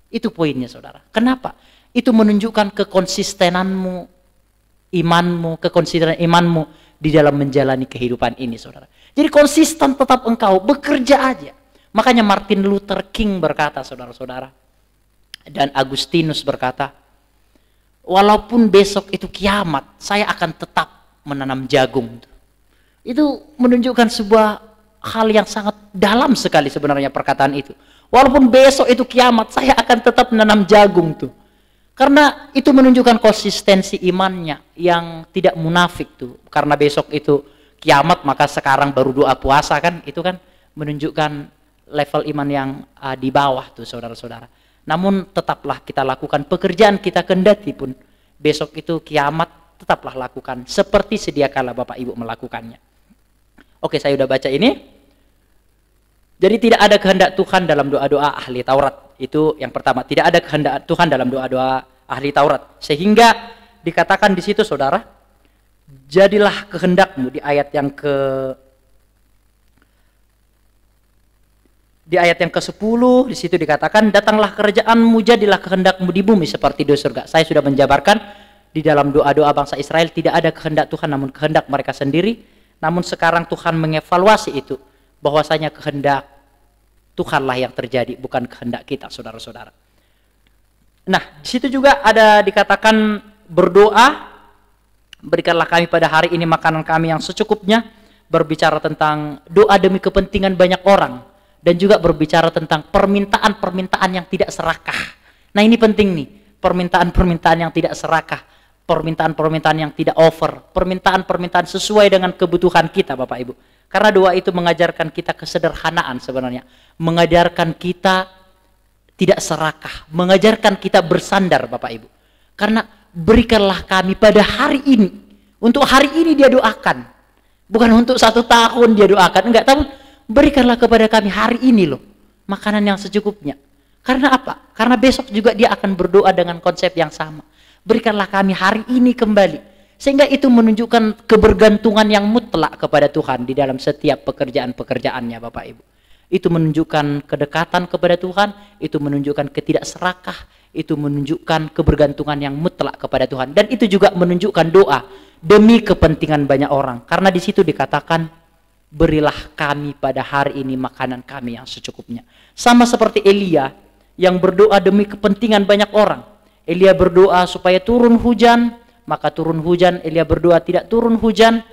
Itu poinnya saudara. Kenapa? Itu menunjukkan kekonsistenanmu, imanmu, kekonsistenan imanmu di dalam menjalani kehidupan ini saudara. Jadi konsisten tetap engkau bekerja aja. Makanya Martin Luther King berkata saudara-saudara, dan Agustinus berkata, walaupun besok itu kiamat, saya akan tetap menanam jagung. Itu menunjukkan sebuah hal yang sangat dalam sekali sebenarnya perkataan itu. Walaupun besok itu kiamat, saya akan tetap menanam jagung tuh. Karena itu menunjukkan konsistensi imannya yang tidak munafik tuh. Karena besok itu kiamat, maka sekarang baru doa puasa kan. Itu kan menunjukkan level iman yang di bawah tuh saudara-saudara. Namun tetaplah kita lakukan pekerjaan kita, kendati pun besok itu kiamat, tetaplah lakukan seperti sedia kala Bapak Ibu melakukannya. Oke, saya udah baca ini. Jadi tidak ada kehendak Tuhan dalam doa-doa ahli Taurat. Itu yang pertama, tidak ada kehendak Tuhan dalam doa-doa ahli Taurat. Sehingga dikatakan di situ saudara, jadilah kehendakmu di ayat yang ke-10 di situ dikatakan, datanglah kerajaanmu, jadilah kehendakmu di bumi seperti di surga. Saya sudah menjabarkan di dalam doa-doa bangsa Israel tidak ada kehendak Tuhan namun kehendak mereka sendiri. Namun sekarang Tuhan mengevaluasi itu, bahwasanya kehendak Tuhanlah yang terjadi, bukan kehendak kita, saudara-saudara. Nah, di situ juga ada dikatakan berdoa, berikanlah kami pada hari ini makanan kami yang secukupnya, berbicara tentang doa demi kepentingan banyak orang, dan juga berbicara tentang permintaan-permintaan yang tidak serakah. Nah, ini penting nih, permintaan-permintaan yang tidak serakah, permintaan-permintaan yang tidak over, permintaan-permintaan sesuai dengan kebutuhan kita Bapak Ibu. Karena doa itu mengajarkan kita kesederhanaan sebenarnya. Mengajarkan kita tidak serakah. Mengajarkan kita bersandar Bapak Ibu. Karena berikanlah kami pada hari ini. Untuk hari ini dia doakan. Bukan untuk 1 tahun dia doakan. Enggak, tapi berikanlah kepada kami hari ini loh. Makanan yang secukupnya. Karena apa? Karena besok juga dia akan berdoa dengan konsep yang sama. Berikanlah kami hari ini kembali. Sehingga itu menunjukkan kebergantungan yang mutlak kepada Tuhan di dalam setiap pekerjaan-pekerjaannya Bapak Ibu. Itu menunjukkan kedekatan kepada Tuhan, itu menunjukkan ketidakserakah, itu menunjukkan kebergantungan yang mutlak kepada Tuhan. Dan itu juga menunjukkan doa demi kepentingan banyak orang. Karena di situ dikatakan, berilah kami pada hari ini makanan kami yang secukupnya. Sama seperti Elia yang berdoa demi kepentingan banyak orang. Elia berdoa supaya turun hujan, maka turun hujan. Elia berdoa tidak turun hujan,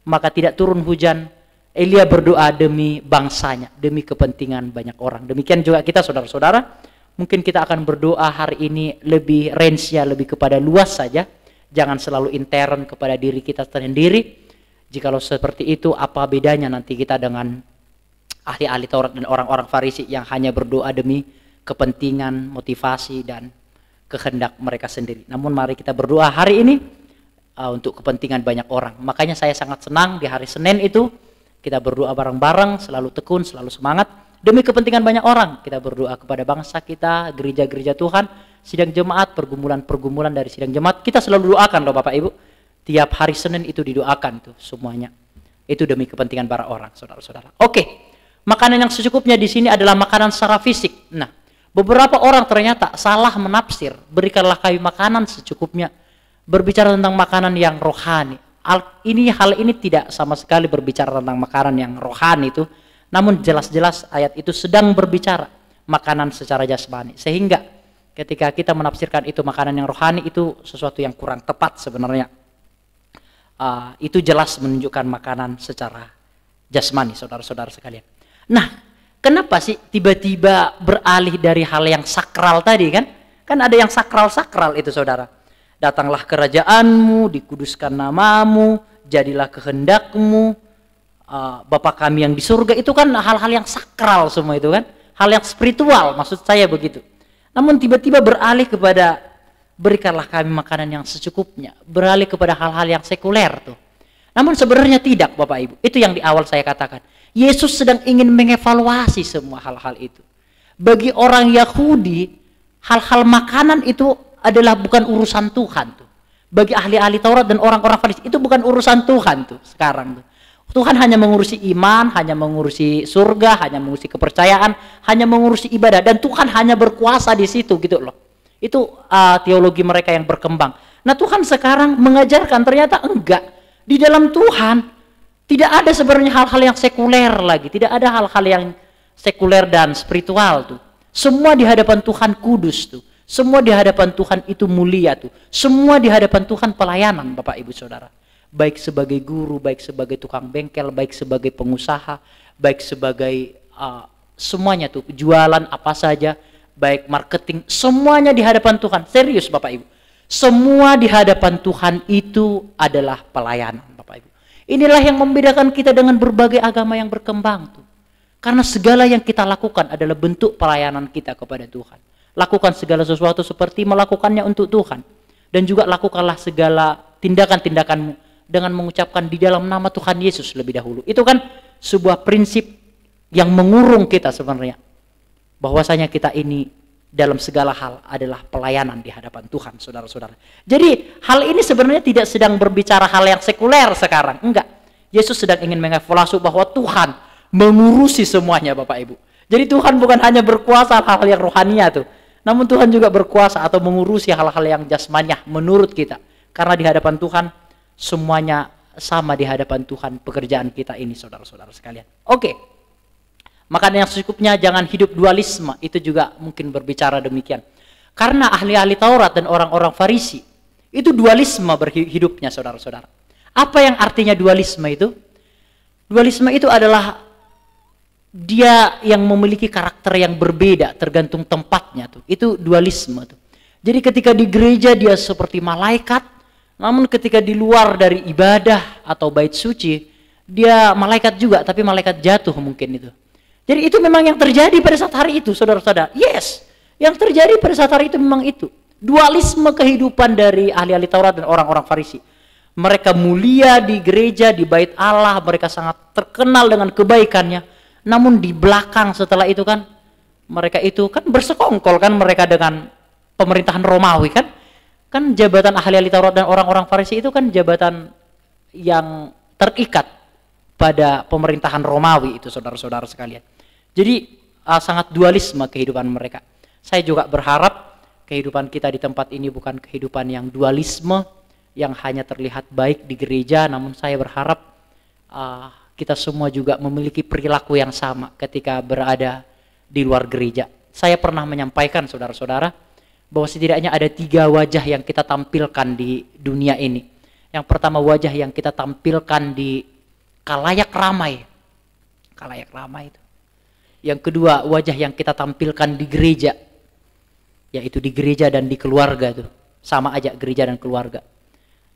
maka tidak turun hujan. Elia berdoa demi bangsanya, demi kepentingan banyak orang. Demikian juga kita saudara-saudara, mungkin kita akan berdoa hari ini lebih range-nya lebih kepada luas saja. Jangan selalu intern kepada diri kita sendiri. Jikalau seperti itu, apa bedanya nanti kita dengan ahli-ahli Taurat dan orang-orang Farisi yang hanya berdoa demi kepentingan, motivasi, dan kehendak mereka sendiri. Namun mari kita berdoa hari ini untuk kepentingan banyak orang. Makanya saya sangat senang di hari Senin itu kita berdoa bareng-bareng, selalu tekun, selalu semangat demi kepentingan banyak orang. Kita berdoa kepada bangsa kita, gereja-gereja Tuhan, sidang jemaat, pergumulan-pergumulan dari sidang jemaat. Kita selalu doakan loh Bapak Ibu. Tiap hari Senin itu didoakan tuh semuanya. Itu demi kepentingan para orang, saudara-saudara. Oke, makanan yang secukupnya di sini adalah makanan secara fisik. Nah, beberapa orang ternyata salah menafsir, berikanlah kami makanan secukupnya. Berbicara tentang makanan yang rohani. Hal ini tidak sama sekali berbicara tentang makanan yang rohani itu. Namun jelas-jelas ayat itu sedang berbicara makanan secara jasmani. Sehingga ketika kita menafsirkan itu makanan yang rohani, itu sesuatu yang kurang tepat sebenarnya. Itu jelas menunjukkan makanan secara jasmani, saudara-saudara sekalian. Nah, kenapa sih tiba-tiba beralih dari hal yang sakral tadi kan? Kan ada yang sakral-sakral itu saudara. Datanglah kerajaanmu, dikuduskan namamu, jadilah kehendakmu, Bapa kami yang di surga. Itu kan hal-hal yang sakral semua itu kan. Hal yang spiritual maksud saya begitu. Namun tiba-tiba beralih kepada berikanlah kami makanan yang secukupnya. Beralih kepada hal-hal yang sekuler tuh. Namun sebenarnya tidak Bapak Ibu. Itu yang di awal saya katakan. Yesus sedang ingin mengevaluasi semua hal-hal itu. Bagi orang Yahudi, hal-hal makanan itu adalah bukan urusan Tuhan tuh. Bagi ahli-ahli Taurat dan orang-orang Farisi itu bukan urusan Tuhan tuh sekarang tuh. Tuhan hanya mengurusi iman, hanya mengurusi surga, hanya mengurusi kepercayaan, hanya mengurusi ibadah, dan Tuhan hanya berkuasa di situ gitu loh. Itu teologi mereka yang berkembang. Nah, Tuhan sekarang mengajarkan ternyata enggak. Di dalam Tuhan tidak ada sebenarnya hal-hal yang sekuler lagi, tidak ada hal-hal yang sekuler dan spiritual tuh. Semua di hadapan Tuhan kudus tuh. Semua di hadapan Tuhan itu mulia tuh. Semua di hadapan Tuhan pelayanan Bapak Ibu Saudara. Baik sebagai guru, baik sebagai tukang bengkel, baik sebagai pengusaha, baik sebagai semuanya tuh, jualan apa saja, baik marketing, semuanya di hadapan Tuhan. Serius Bapak Ibu. Semua di hadapan Tuhan itu adalah pelayanan Bapak Ibu. Inilah yang membedakan kita dengan berbagai agama yang berkembang tuh. Karena segala yang kita lakukan adalah bentuk pelayanan kita kepada Tuhan. Lakukan segala sesuatu seperti melakukannya untuk Tuhan. Dan juga lakukanlah segala tindakan-tindakanmu dengan mengucapkan di dalam nama Tuhan Yesus lebih dahulu. Itu kan sebuah prinsip yang mengurung kita sebenarnya. Bahwasanya kita ini dalam segala hal adalah pelayanan di hadapan Tuhan, saudara-saudara. Jadi hal ini sebenarnya tidak sedang berbicara hal yang sekuler sekarang. Enggak. Yesus sedang ingin mengevaluasi bahwa Tuhan mengurusi semuanya Bapak Ibu. Jadi Tuhan bukan hanya berkuasa hal-hal yang rohania tuh. Namun Tuhan juga berkuasa atau mengurusi hal-hal yang jasmaniah menurut kita. Karena di hadapan Tuhan semuanya sama di hadapan Tuhan pekerjaan kita ini saudara-saudara sekalian. Oke. Makanan yang secukupnya, jangan hidup dualisme. Itu juga mungkin berbicara demikian. Karena ahli-ahli Taurat dan orang-orang Farisi itu dualisme berhidupnya saudara-saudara. Apa yang artinya dualisme itu? Dualisme itu adalah dia yang memiliki karakter yang berbeda tergantung tempatnya tuh. Itu dualisme tuh. Jadi ketika di gereja dia seperti malaikat, namun ketika di luar dari ibadah atau bait suci, dia malaikat juga tapi malaikat jatuh mungkin itu. Jadi itu memang yang terjadi pada saat hari itu, saudara-saudara. Yes, yang terjadi pada saat hari itu memang itu. Dualisme kehidupan dari ahli-ahli Taurat dan orang-orang Farisi. Mereka mulia di gereja, di bait Allah, mereka sangat terkenal dengan kebaikannya. Namun di belakang setelah itu kan, mereka itu kan bersekongkol kan mereka dengan pemerintahan Romawi kan. Kan jabatan ahli-ahli Taurat dan orang-orang Farisi itu kan jabatan yang terikat pada pemerintahan Romawi itu saudara-saudara sekalian. Jadi sangat dualisme kehidupan mereka. Saya juga berharap kehidupan kita di tempat ini bukan kehidupan yang dualisme, yang hanya terlihat baik di gereja, namun saya berharap kita semua juga memiliki perilaku yang sama ketika berada di luar gereja. Saya pernah menyampaikan saudara-saudara bahwa setidaknya ada 3 wajah yang kita tampilkan di dunia ini. Yang pertama wajah yang kita tampilkan di kalayak ramai. Kalayak ramai itu. Yang kedua wajah yang kita tampilkan di gereja. Yaitu di gereja dan di keluarga tuh. Sama aja gereja dan keluarga.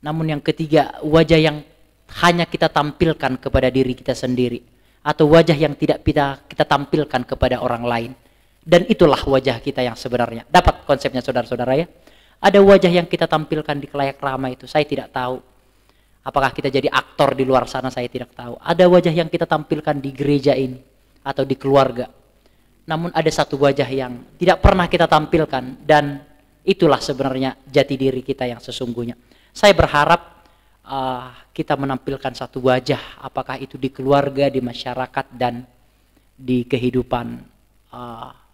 Namun yang ketiga, wajah yang hanya kita tampilkan kepada diri kita sendiri, atau wajah yang tidak kita tampilkan kepada orang lain. Dan itulah wajah kita yang sebenarnya. Dapat konsepnya saudara-saudara ya? Ada wajah yang kita tampilkan di khalayak ramai itu, saya tidak tahu. Apakah kita jadi aktor di luar sana, saya tidak tahu. Ada wajah yang kita tampilkan di gereja ini atau di keluarga. Namun ada satu wajah yang tidak pernah kita tampilkan, dan itulah sebenarnya jati diri kita yang sesungguhnya. Saya berharap kita menampilkan satu wajah, apakah itu di keluarga, di masyarakat, dan di kehidupan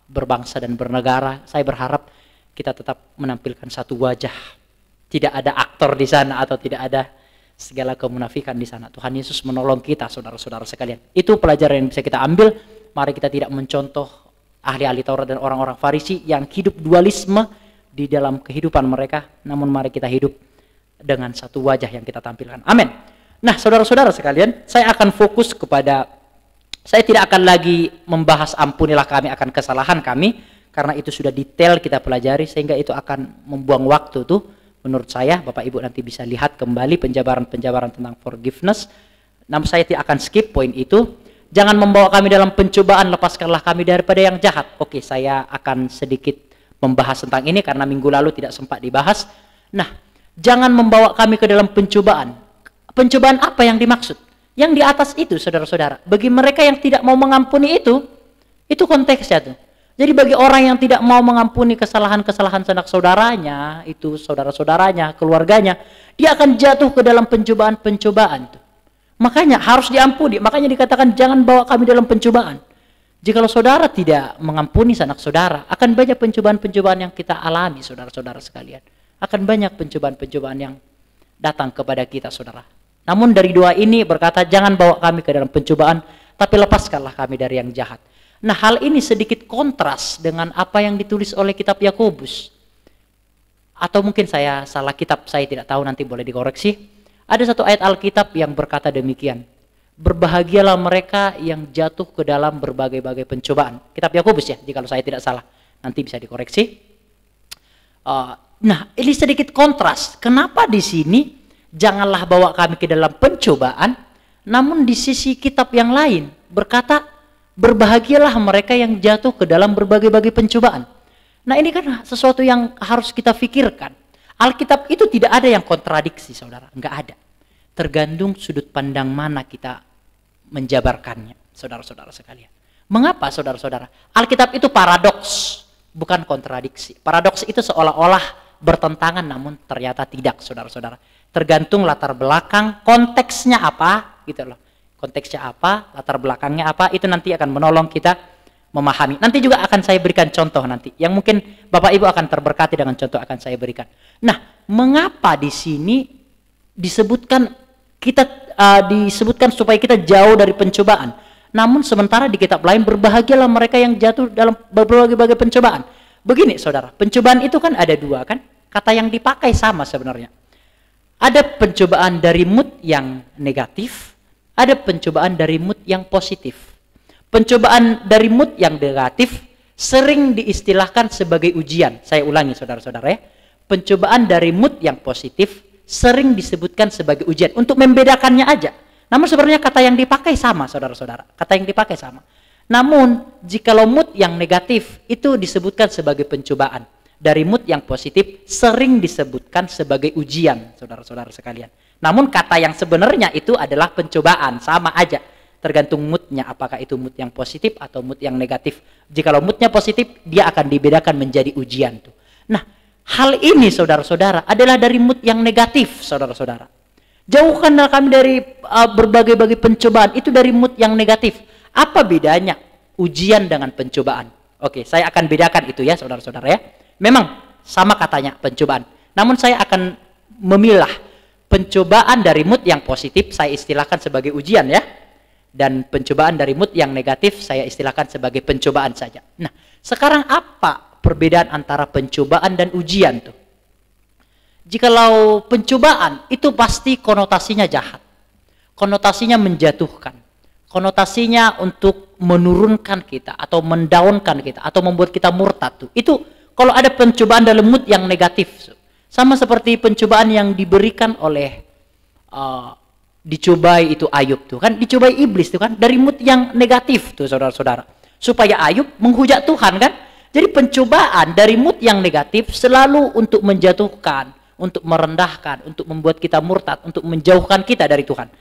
berbangsa dan bernegara. Saya berharap kita tetap menampilkan satu wajah. Tidak ada aktor di sana atau tidak ada segala kemunafikan di sana. Tuhan Yesus menolong kita, saudara-saudara sekalian. Itu pelajaran yang bisa kita ambil. Mari kita tidak mencontoh ahli-ahli Taurat dan orang-orang Farisi yang hidup dualisme di dalam kehidupan mereka. Namun mari kita hidup dengan satu wajah yang kita tampilkan. Amin. Nah, saudara-saudara sekalian, saya akan fokus kepada, saya tidak akan lagi membahas ampunilah kami akan kesalahan kami, karena itu sudah detail kita pelajari, sehingga itu akan membuang waktu tuh. Menurut saya, Bapak Ibu nanti bisa lihat kembali penjabaran-penjabaran tentang forgiveness. Namun saya tidak akan skip poin itu. Jangan membawa kami dalam pencobaan, lepaskanlah kami daripada yang jahat. Oke, saya akan sedikit membahas tentang ini karena minggu lalu tidak sempat dibahas. Nah, jangan membawa kami ke dalam pencobaan. Pencobaan apa yang dimaksud? Yang di atas itu, saudara-saudara. Bagi mereka yang tidak mau mengampuni itu konteksnya tuh. Jadi bagi orang yang tidak mau mengampuni kesalahan-kesalahan sanak saudaranya, itu saudara-saudaranya, keluarganya, dia akan jatuh ke dalam pencobaan-pencobaan tuh. Makanya harus diampuni. Makanya dikatakan jangan bawa kami dalam pencobaan. Jikalau saudara tidak mengampuni sanak saudara, akan banyak pencobaan-pencobaan yang kita alami, saudara-saudara sekalian. Akan banyak pencobaan-pencobaan yang datang kepada kita, saudara. Namun dari doa ini berkata, jangan bawa kami ke dalam pencobaan, tapi lepaskanlah kami dari yang jahat. Nah, hal ini sedikit kontras dengan apa yang ditulis oleh kitab Yakobus. Atau mungkin saya salah kitab, saya tidak tahu, nanti boleh dikoreksi. Ada satu ayat Alkitab yang berkata demikian. Berbahagialah mereka yang jatuh ke dalam berbagai-bagai pencobaan. Kitab Yakobus ya, jika saya tidak salah. Nanti bisa dikoreksi. Nah, ini sedikit kontras. Kenapa di sini janganlah bawa kami ke dalam pencobaan, namun di sisi kitab yang lain berkata, berbahagialah mereka yang jatuh ke dalam berbagai-bagai pencobaan. Nah, ini kan sesuatu yang harus kita pikirkan. Alkitab itu tidak ada yang kontradiksi, saudara. Enggak ada. Tergantung sudut pandang mana kita menjabarkannya, saudara-saudara sekalian. Mengapa, saudara-saudara? Alkitab itu paradoks, bukan kontradiksi. Paradoks itu seolah-olah bertentangan, namun ternyata tidak, saudara-saudara. Tergantung latar belakang, konteksnya apa, gitu loh. Konteksnya apa, latar belakangnya apa, itu nanti akan menolong kita memahami. Nanti juga akan saya berikan contoh nanti, yang mungkin Bapak Ibu akan terberkati dengan contoh akan saya berikan. Nah, mengapa di sini disebutkan supaya kita jauh dari pencobaan? Namun sementara di kitab lain berbahagialah mereka yang jatuh dalam berbagai-bagai pencobaan. Begini, saudara, pencobaan itu kan ada dua kan? Kata yang dipakai sama sebenarnya. Ada pencobaan dari mood yang negatif, ada pencobaan dari mood yang positif. Pencobaan dari mood yang negatif sering diistilahkan sebagai ujian. Saya ulangi, saudara-saudara ya. Pencobaan dari mood yang positif sering disebutkan sebagai ujian. Untuk membedakannya aja. Namun sebenarnya kata yang dipakai sama, saudara-saudara. Kata yang dipakai sama. Namun, jikalau mood yang negatif itu disebutkan sebagai pencobaan. Dari mood yang positif sering disebutkan sebagai ujian, saudara-saudara sekalian. Namun kata yang sebenarnya itu adalah pencobaan, sama aja. Tergantung moodnya, apakah itu mood yang positif atau mood yang negatif. Jikalau moodnya positif, dia akan dibedakan menjadi ujian tuh. Nah, hal ini saudara-saudara adalah dari mood yang negatif, saudara-saudara. Jauhkanlah kami dari berbagai-bagai pencobaan, itu dari mood yang negatif. Apa bedanya ujian dengan pencobaan? Oke, saya akan bedakan itu ya, saudara-saudara ya. Memang sama katanya pencobaan. Namun saya akan memilah pencobaan dari mood yang positif, saya istilahkan sebagai ujian ya. Dan pencobaan dari mood yang negatif, saya istilahkan sebagai pencobaan saja. Nah, sekarang apa perbedaan antara pencobaan dan ujian tuh? Jikalau pencobaan, itu pasti konotasinya jahat. Konotasinya menjatuhkan. Konotasinya untuk menurunkan kita, atau mendaunkan kita, atau membuat kita murtad tuh. Itu kalau ada pencobaan dalam mood yang negatif. Sama seperti pencobaan yang diberikan oleh dicobai itu Ayub tuh kan, dicobai iblis tuh kan, dari mood yang negatif tuh saudara-saudara. Supaya Ayub menghujat Tuhan kan. Jadi pencobaan dari mood yang negatif selalu untuk menjatuhkan, untuk merendahkan, untuk membuat kita murtad, untuk menjauhkan kita dari Tuhan.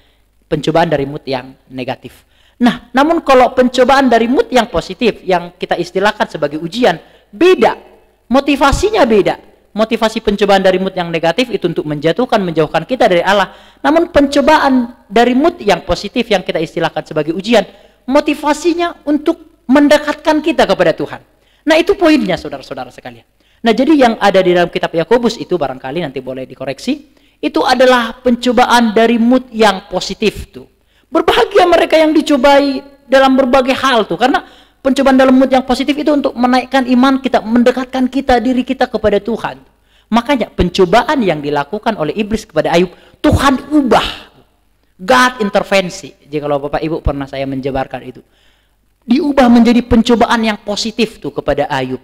Pencobaan dari mood yang negatif. Nah, namun kalau pencobaan dari mood yang positif, yang kita istilahkan sebagai ujian, beda. Motivasinya beda. Motivasi pencobaan dari mood yang negatif itu untuk menjatuhkan, menjauhkan kita dari Allah. Namun pencobaan dari mood yang positif yang kita istilahkan sebagai ujian, motivasinya untuk mendekatkan kita kepada Tuhan. Nah, itu poinnya saudara-saudara sekalian. Nah, jadi yang ada di dalam kitab Yakobus itu barangkali nanti boleh dikoreksi, itu adalah pencobaan dari mood yang positif tuh. Berbahagia mereka yang dicobai dalam berbagai hal tuh, karena pencobaan dalam mood yang positif itu untuk menaikkan iman kita, mendekatkan kita, diri kita kepada Tuhan. Makanya pencobaan yang dilakukan oleh iblis kepada Ayub, Tuhan ubah. God intervensi. Jadi kalau Bapak Ibu pernah saya menjabarkan itu, diubah menjadi pencobaan yang positif tuh kepada Ayub,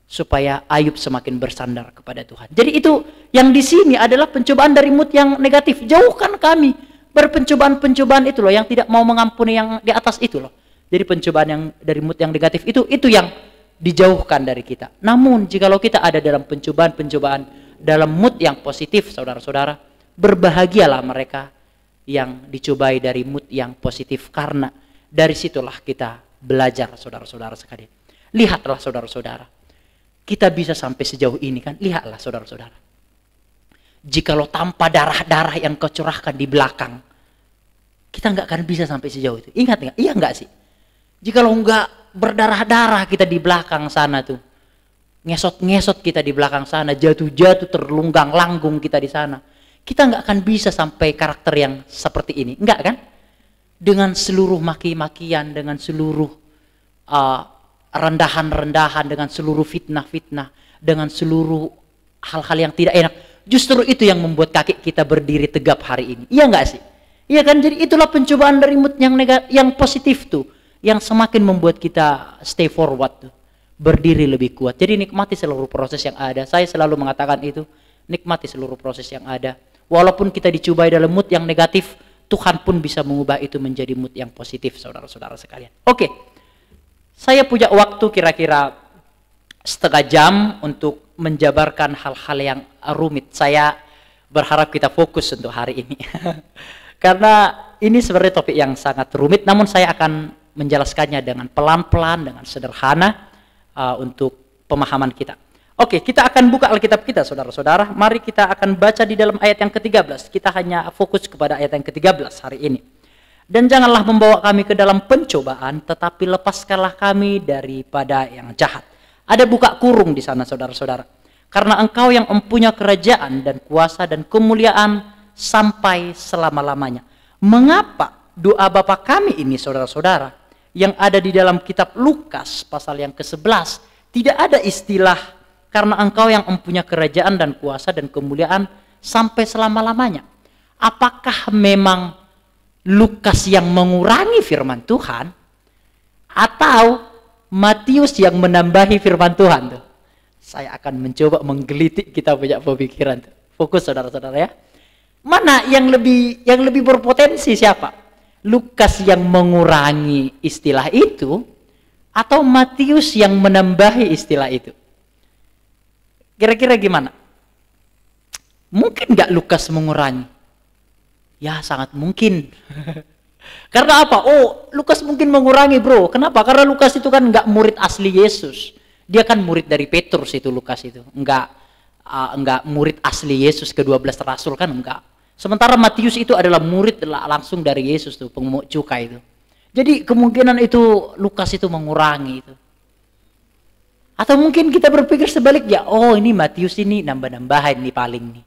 supaya Ayub semakin bersandar kepada Tuhan. Jadi itu yang di sini adalah pencobaan dari mood yang negatif. Jauhkan kami berpencobaan-pencobaan itu loh, yang tidak mau mengampuni yang di atas itu loh. Jadi pencobaan yang dari mood yang negatif itu yang dijauhkan dari kita. Namun jikalau kita ada dalam pencobaan-pencobaan dalam mood yang positif, saudara-saudara, berbahagialah mereka yang dicobai dari mood yang positif, karena dari situlah kita belajar, saudara-saudara sekalian. Lihatlah saudara-saudara, kita bisa sampai sejauh ini kan? Lihatlah saudara-saudara, jikalau tanpa darah-darah yang kau curahkan di belakang, kita nggak akan bisa sampai sejauh itu. Ingat nggak? Iya nggak sih? Jikalau nggak berdarah-darah kita di belakang sana tuh, ngesot-ngesot kita di belakang sana, jatuh-jatuh terlunggang langgung kita di sana, kita nggak akan bisa sampai karakter yang seperti ini. Enggak kan? Dengan seluruh maki-makian, dengan seluruh rendahan-rendahan, dengan seluruh fitnah-fitnah, dengan seluruh hal-hal yang tidak enak. Justru itu yang membuat kaki kita berdiri tegap hari ini. Iya nggak sih? Iya kan? Jadi itulah pencobaan dari mood yang negatif, yang positif tuh, yang semakin membuat kita stay forward tuh, berdiri lebih kuat. Jadi nikmati seluruh proses yang ada. Saya selalu mengatakan itu, nikmati seluruh proses yang ada. Walaupun kita dicobai dalam mood yang negatif, Tuhan pun bisa mengubah itu menjadi mood yang positif, saudara-saudara sekalian. Oke, saya punya waktu kira-kira setengah jam untuk menjabarkan hal-hal yang rumit. Saya berharap kita fokus untuk hari ini. Karena ini sebenarnya topik yang sangat rumit, namun saya akan menjelaskannya dengan pelan-pelan, dengan sederhana untuk pemahaman kita. Oke, kita akan buka Alkitab kita, saudara-saudara. Mari kita akan baca di dalam ayat yang ke-13. Kita hanya fokus kepada ayat yang ke-13 hari ini. Dan janganlah membawa kami ke dalam pencobaan, tetapi lepaskanlah kami daripada yang jahat. Ada buka kurung di sana, saudara-saudara. Karena Engkau yang mempunyai kerajaan dan kuasa dan kemuliaan sampai selama-lamanya. Mengapa doa Bapa kami ini, saudara-saudara, yang ada di dalam kitab Lukas pasal yang ke-11, tidak ada istilah karena Engkau yang mempunyai kerajaan dan kuasa dan kemuliaan sampai selama-lamanya? Apakah memang Lukas yang mengurangi firman Tuhan, atau Matius yang menambahi firman Tuhan tuh? Saya akan mencoba menggelitik kita punya pemikiran tuh. Fokus saudara-saudara ya. Mana yang lebih berpotensi, siapa? Lukas yang mengurangi istilah itu, atau Matius yang menambahi istilah itu? Kira-kira gimana? Mungkin nggak Lukas mengurangi? Ya sangat mungkin. Karena apa? Oh, Lukas mungkin mengurangi, bro. Kenapa? Karena Lukas itu kan nggak murid asli Yesus. Dia kan murid dari Petrus itu, Lukas itu. Nggak murid asli Yesus, ke-12 rasul kan enggak. Sementara Matius itu adalah murid langsung dari Yesus tuh, pemungut cukai itu. Jadi kemungkinan itu Lukas itu mengurangi itu. Atau mungkin kita berpikir sebaliknya, oh ini Matius ini nambah-nambahan nih paling nih.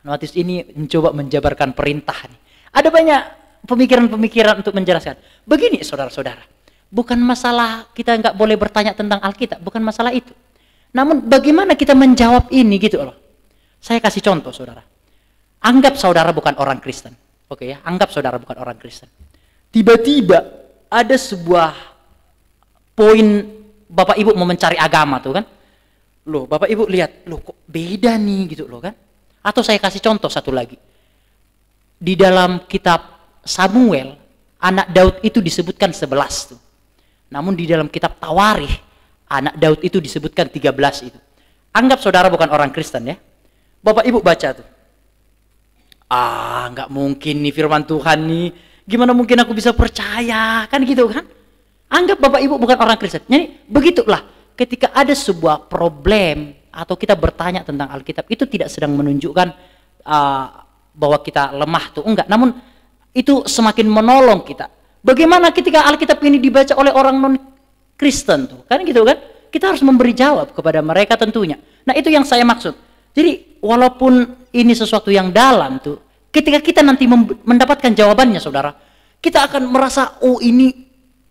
Matius ini mencoba menjabarkan perintah nih. Ada banyak pemikiran-pemikiran untuk menjelaskan. Begini saudara-saudara, bukan masalah kita nggak boleh bertanya tentang Alkitab, bukan masalah itu. Namun bagaimana kita menjawab ini gitu loh. Saya kasih contoh saudara. Anggap saudara bukan orang Kristen. Oke ya, anggap saudara bukan orang Kristen. Tiba-tiba ada sebuah poin Bapak Ibu mau mencari agama tuh kan. Loh, Bapak Ibu lihat, loh kok beda nih gitu loh kan. Atau saya kasih contoh satu lagi. Di dalam kitab Samuel, anak Daud itu disebutkan 11 tuh. Namun di dalam kitab Tawarikh, anak Daud itu disebutkan 13 itu. Anggap saudara bukan orang Kristen ya. Bapak Ibu baca tuh. Nggak mungkin nih firman Tuhan nih. Gimana mungkin aku bisa percaya? Kan gitu kan? Anggap Bapak Ibu bukan orang Kristen. Jadi begitulah. Ketika ada sebuah problem atau kita bertanya tentang Alkitab, itu tidak sedang menunjukkan bahwa kita lemah tuh. Enggak. Namun itu semakin menolong kita. Bagaimana ketika Alkitab ini dibaca oleh orang non-Kristen tuh? Kan gitu kan? Kita harus memberi jawab kepada mereka tentunya. Nah itu yang saya maksud. Jadi walaupun ini sesuatu yang dalam tuh, ketika kita nanti mendapatkan jawabannya saudara, kita akan merasa oh ini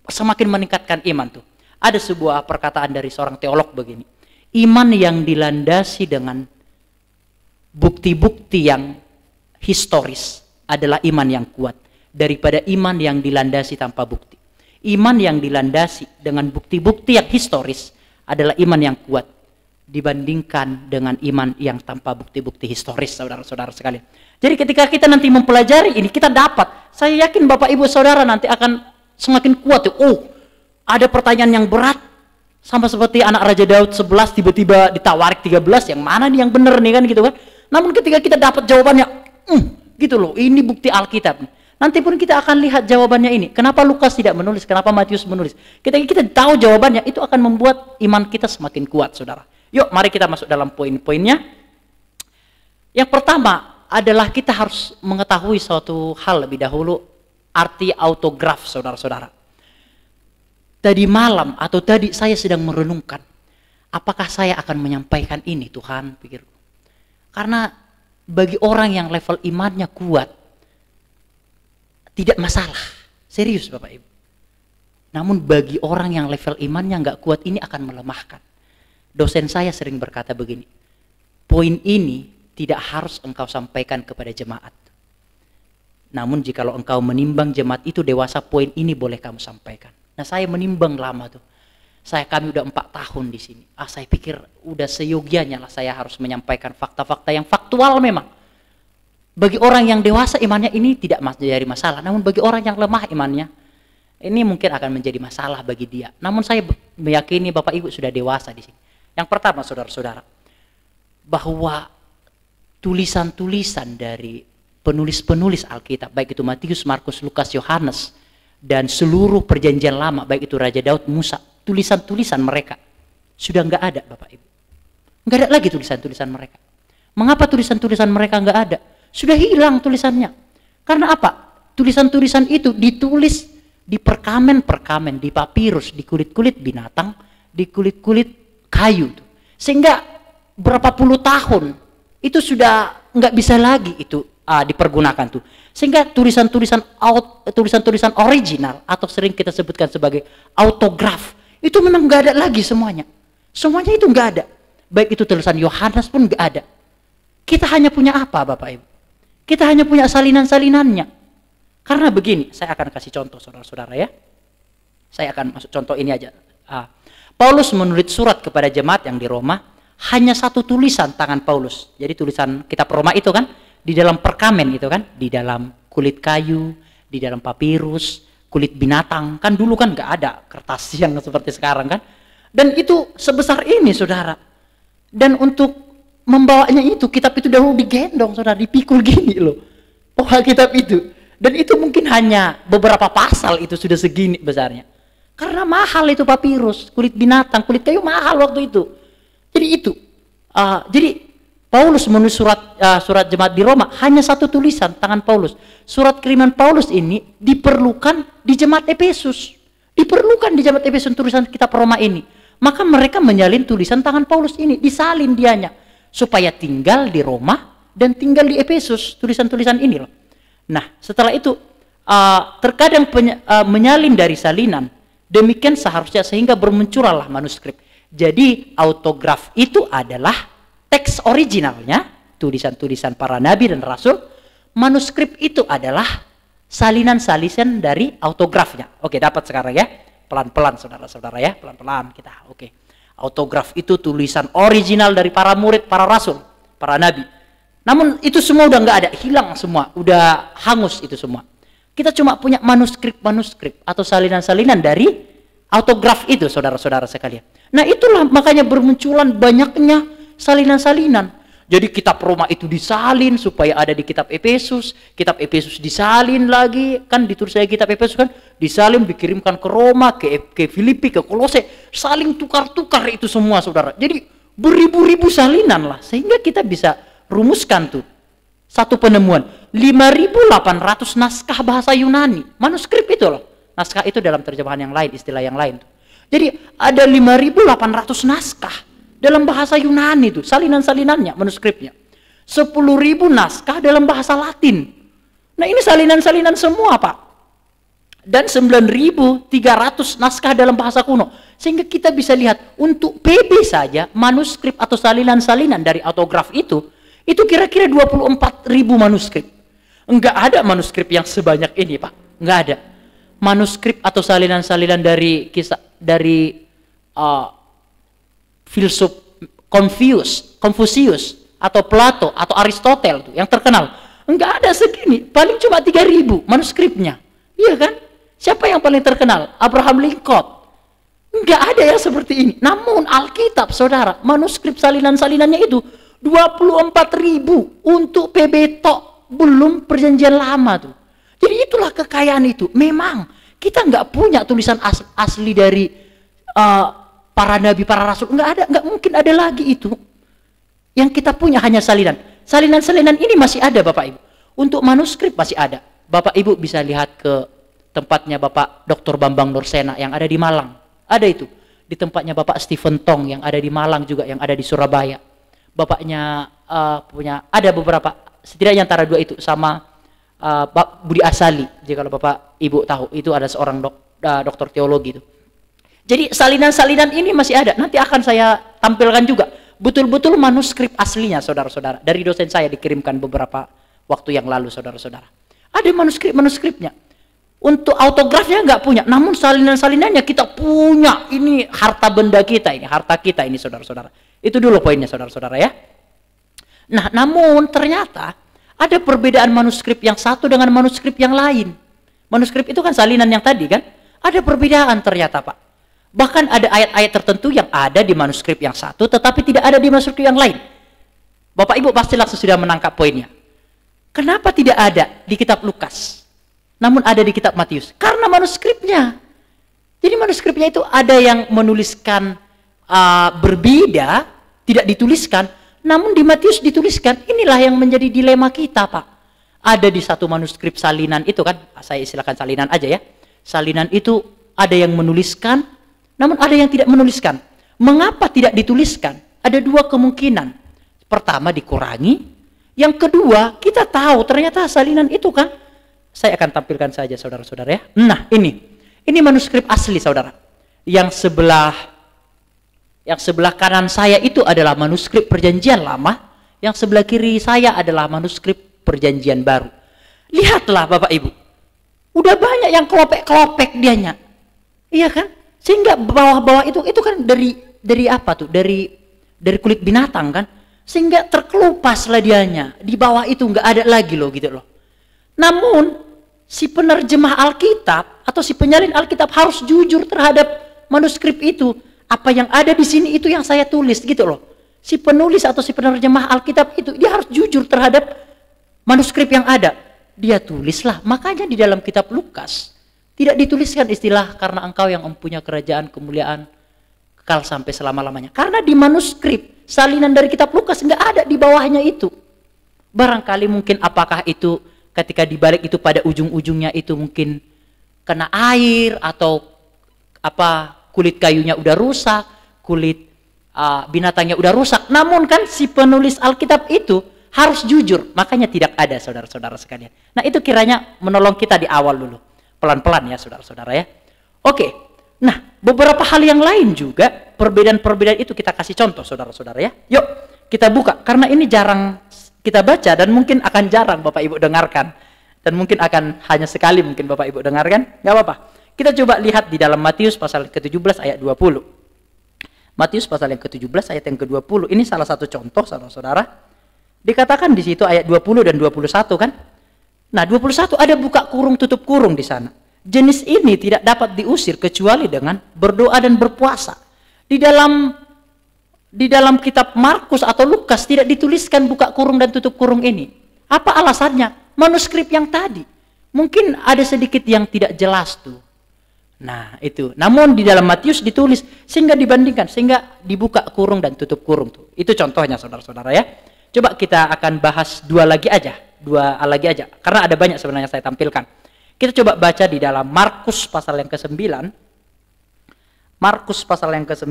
semakin meningkatkan iman tuh. Ada sebuah perkataan dari seorang teolog begini. Iman yang dilandasi dengan bukti-bukti yang historis adalah iman yang kuat daripada iman yang dilandasi tanpa bukti. Iman yang dilandasi dengan bukti-bukti yang historis adalah iman yang kuat dibandingkan dengan iman yang tanpa bukti-bukti historis, saudara-saudara sekalian. Jadi ketika kita nanti mempelajari ini, kita dapat, saya yakin Bapak Ibu Saudara nanti akan semakin kuat. Ada pertanyaan yang berat, sama seperti anak Raja Daud 11 tiba-tiba di Tawarikh 13, yang mana nih yang benar nih kan gitu kan. Namun ketika kita dapat jawabannya, gitu loh, ini bukti Alkitab. Nanti pun kita akan lihat jawabannya ini. Kenapa Lukas tidak menulis? Kenapa Matius menulis? Ketika kita tahu jawabannya, itu akan membuat iman kita semakin kuat, saudara. Yuk, mari kita masuk dalam poin-poinnya. Yang pertama adalah kita harus mengetahui suatu hal lebih dahulu, arti autograf, saudara-saudara. Tadi malam atau tadi saya sedang merenungkan, apakah saya akan menyampaikan ini, Tuhan, pikirku. Karena bagi orang yang level imannya kuat, tidak masalah, serius Bapak Ibu. Namun bagi orang yang level imannya nggak kuat, ini akan melemahkan. Dosen saya sering berkata begini, poin ini tidak harus engkau sampaikan kepada jemaat. Namun jikalau engkau menimbang jemaat itu dewasa, poin ini boleh kamu sampaikan. Nah saya menimbang lama tuh. Kami udah 4 tahun di sini. Saya pikir udah seyogianya lah saya harus menyampaikan fakta-fakta yang faktual memang. Bagi orang yang dewasa imannya ini tidak menjadi masalah. Namun bagi orang yang lemah imannya, ini mungkin akan menjadi masalah bagi dia. Namun saya meyakini Bapak Ibu sudah dewasa di sini. Yang pertama saudara-saudara, bahwa tulisan-tulisan dari penulis-penulis Alkitab, baik itu Matius, Markus, Lukas, Yohanes, dan seluruh perjanjian lama, baik itu Raja Daud, Musa, tulisan-tulisan mereka sudah nggak ada Bapak Ibu. Nggak ada lagi tulisan-tulisan mereka. Mengapa tulisan-tulisan mereka nggak ada? Sudah hilang tulisannya. Karena apa? Tulisan-tulisan itu ditulis di perkamen-perkamen, di papirus, di kulit-kulit binatang, di kulit-kulit kayu. Sehingga berapa puluh tahun itu sudah nggak bisa lagi itu dipergunakan tuh. Sehingga tulisan-tulisan original atau sering kita sebutkan sebagai autograf itu memang nggak ada lagi semuanya. Semuanya itu nggak ada. Baik itu tulisan Yohanes pun nggak ada. Kita hanya punya apa Bapak Ibu? Kita hanya punya salinan-salinannya. Karena begini, saya akan kasih contoh saudara-saudara ya. Saya akan masuk contoh ini aja. Paulus menulis surat kepada jemaat yang di Roma, hanya satu tulisan tangan Paulus. Jadi tulisan kitab Roma itu kan, di dalam perkamen itu kan, di dalam kulit kayu, di dalam papirus, kulit binatang. Kan dulu kan nggak ada kertas yang seperti sekarang kan. Dan itu sebesar ini saudara. Dan untuk membawanya itu, kitab itu dahulu digendong, saudara, dipikul gini loh. Kitab itu. Dan itu mungkin hanya beberapa pasal itu sudah segini besarnya. Karena mahal itu papirus, kulit binatang, kulit kayu mahal waktu itu. Jadi itu. Jadi Paulus menulis surat jemaat di Roma, hanya satu tulisan tangan Paulus. Surat kiriman Paulus ini diperlukan di jemaat Efesus. Diperlukan di jemaat Efesus tulisan kitab Roma ini. Maka mereka menyalin tulisan tangan Paulus ini, disalin dianya. Supaya tinggal di Roma dan tinggal di Efesus tulisan-tulisan ini loh. Nah setelah itu terkadang menyalin dari salinan, demikian seharusnya sehingga bermunculallah manuskrip. Jadi autograf itu adalah teks originalnya, tulisan-tulisan para nabi dan rasul. Manuskrip itu adalah salinan-salinan dari autografnya. Oke, dapat sekarang ya, pelan-pelan saudara-saudara ya, pelan-pelan kita. Oke. Autograf itu tulisan original dari para murid, para rasul, para nabi. Namun itu semua udah nggak ada, hilang semua, udah hangus itu semua. Kita cuma punya manuskrip atau salinan-salinan dari autograf itu, saudara-saudara sekalian. Nah itulah makanya bermunculan banyaknya salinan-salinan. Jadi kitab Roma itu disalin supaya ada di kitab Efesus disalin lagi, kan ditulis saya kitab Efesus kan, disalin dikirimkan ke Roma, ke Filipi, ke Kolose, saling tukar-tukar itu semua saudara. Jadi beribu-ribu salinan lah, sehingga kita bisa rumuskan tuh satu penemuan 5.800 naskah bahasa Yunani, manuskrip itu loh. Naskah itu dalam terjemahan yang lain, istilah yang lain tuh. Jadi ada 5.800 naskah dalam bahasa Yunani itu, salinan-salinannya, manuskripnya. 10.000 naskah dalam bahasa Latin. Nah ini salinan-salinan semua Pak. Dan 9.300 naskah dalam bahasa kuno. Sehingga kita bisa lihat, untuk PB saja, manuskrip atau salinan-salinan dari autograf itu kira-kira 24.000 manuskrip. Enggak ada manuskrip yang sebanyak ini Pak. Enggak ada. Manuskrip atau salinan-salinan dari kisah, dari filsuf Confucius atau Plato atau Aristotle tuh, yang terkenal, enggak ada segini, paling cuma 3.000 manuskripnya. Iya kan? Siapa yang paling terkenal? Abraham Lincoln. Enggak ada yang seperti ini. Namun Alkitab saudara, manuskrip salinan-salinannya itu 24.000 untuk PB tok, belum perjanjian lama tuh. Jadi itulah kekayaan itu. Memang kita nggak punya tulisan asli dari para nabi, para rasul, nggak ada, nggak mungkin ada lagi itu. Yang kita punya hanya salinan. Salinan-salinan ini masih ada Bapak Ibu. Untuk manuskrip masih ada. Bapak Ibu bisa lihat ke tempatnya Bapak Dr. Bambang Nursena yang ada di Malang. Ada itu. Di tempatnya Bapak Stephen Tong yang ada di Malang juga, yang ada di Surabaya. Bapaknya punya, ada beberapa, setidaknya antara dua itu, sama Budi Asali. Jadi kalau Bapak Ibu tahu, itu ada seorang dokter teologi itu. Jadi salinan-salinan ini masih ada. Nanti akan saya tampilkan juga. Betul-betul manuskrip aslinya saudara-saudara. Dari dosen saya dikirimkan beberapa waktu yang lalu saudara-saudara. Ada manuskrip-manuskripnya. Untuk autografnya nggak punya. Namun salinan-salinannya kita punya. Ini harta benda kita ini. Harta kita ini saudara-saudara. Itu dulu poinnya saudara-saudara ya. Nah namun ternyata ada perbedaan manuskrip yang satu dengan manuskrip yang lain. Manuskrip itu kan salinan yang tadi kan. Ada perbedaan ternyata Pak. Bahkan ada ayat-ayat tertentu yang ada di manuskrip yang satu tetapi tidak ada di manuskrip yang lain. Bapak Ibu pasti langsung sudah menangkap poinnya. Kenapa tidak ada di kitab Lukas namun ada di kitab Matius? Karena manuskripnya. Jadi manuskripnya itu ada yang menuliskan berbeda, tidak dituliskan, namun di Matius dituliskan. Inilah yang menjadi dilema kita Pak. Ada di satu manuskrip salinan itu kan, saya istilahkan salinan aja ya. Salinan itu ada yang menuliskan, namun ada yang tidak menuliskan. Mengapa tidak dituliskan? Ada dua kemungkinan. Pertama dikurangi. Yang kedua kita tahu ternyata salinan itu kan. Saya akan tampilkan saja saudara-saudara ya. Nah ini manuskrip asli saudara. Yang sebelah kanan saya itu adalah manuskrip perjanjian lama. Yang sebelah kiri saya adalah manuskrip perjanjian baru. Lihatlah Bapak Ibu. Udah banyak yang kelopek-kelopek dianya. Iya kan? Sehingga bawah-bawah itu kan dari apa tuh? Dari kulit binatang kan? Sehingga terkelupas lah dianya. Di bawah itu nggak ada lagi loh gitu loh. Namun si penerjemah Alkitab atau si penyalin Alkitab harus jujur terhadap manuskrip itu. Apa yang ada di sini itu yang saya tulis gitu loh. Si penulis atau si penerjemah Alkitab itu dia harus jujur terhadap manuskrip yang ada. Dia tulislah. Makanya di dalam kitab Lukas tidak dituliskan istilah karena engkau yang mempunyai kerajaan kemuliaan kekal sampai selama-lamanya. Karena di manuskrip salinan dari kitab Lukas nggak ada di bawahnya itu. Barangkali mungkin apakah itu ketika dibalik itu pada ujung-ujungnya itu mungkin kena air atau apa, kulit kayunya udah rusak, kulit binatangnya udah rusak. Namun kan si penulis Alkitab itu harus jujur, makanya tidak ada saudara-saudara sekalian. Nah itu kiranya menolong kita di awal dulu. Pelan-pelan ya saudara-saudara ya. Oke, nah beberapa hal yang lain juga, perbedaan-perbedaan itu kita kasih contoh saudara-saudara ya. Yuk kita buka, karena ini jarang kita baca dan mungkin akan jarang Bapak Ibu dengarkan. Dan mungkin akan hanya sekali mungkin Bapak Ibu dengarkan, nggak apa-apa. Kita coba lihat di dalam Matius pasal ke-17 ayat 20. Matius pasal yang ke-17 ayat yang ke-20. Ini salah satu contoh, saudara-saudara. Dikatakan di situ ayat 20 dan 21 kan. Nah, 21 ada buka kurung tutup kurung di sana. Jenis ini tidak dapat diusir kecuali dengan berdoa dan berpuasa. Di dalam kitab Markus atau Lukas tidak dituliskan buka kurung dan tutup kurung ini. Apa alasannya? Manuskrip yang tadi. Mungkin ada sedikit yang tidak jelas tuh. Nah, itu. Namun di dalam Matius ditulis sehingga dibandingkan, sehingga dibuka kurung dan tutup kurung tuh. Itu contohnya, saudara-saudara ya. Coba kita akan bahas dua lagi aja, karena ada banyak sebenarnya saya tampilkan. Kita coba baca di dalam Markus pasal yang ke-9. Markus pasal yang ke-9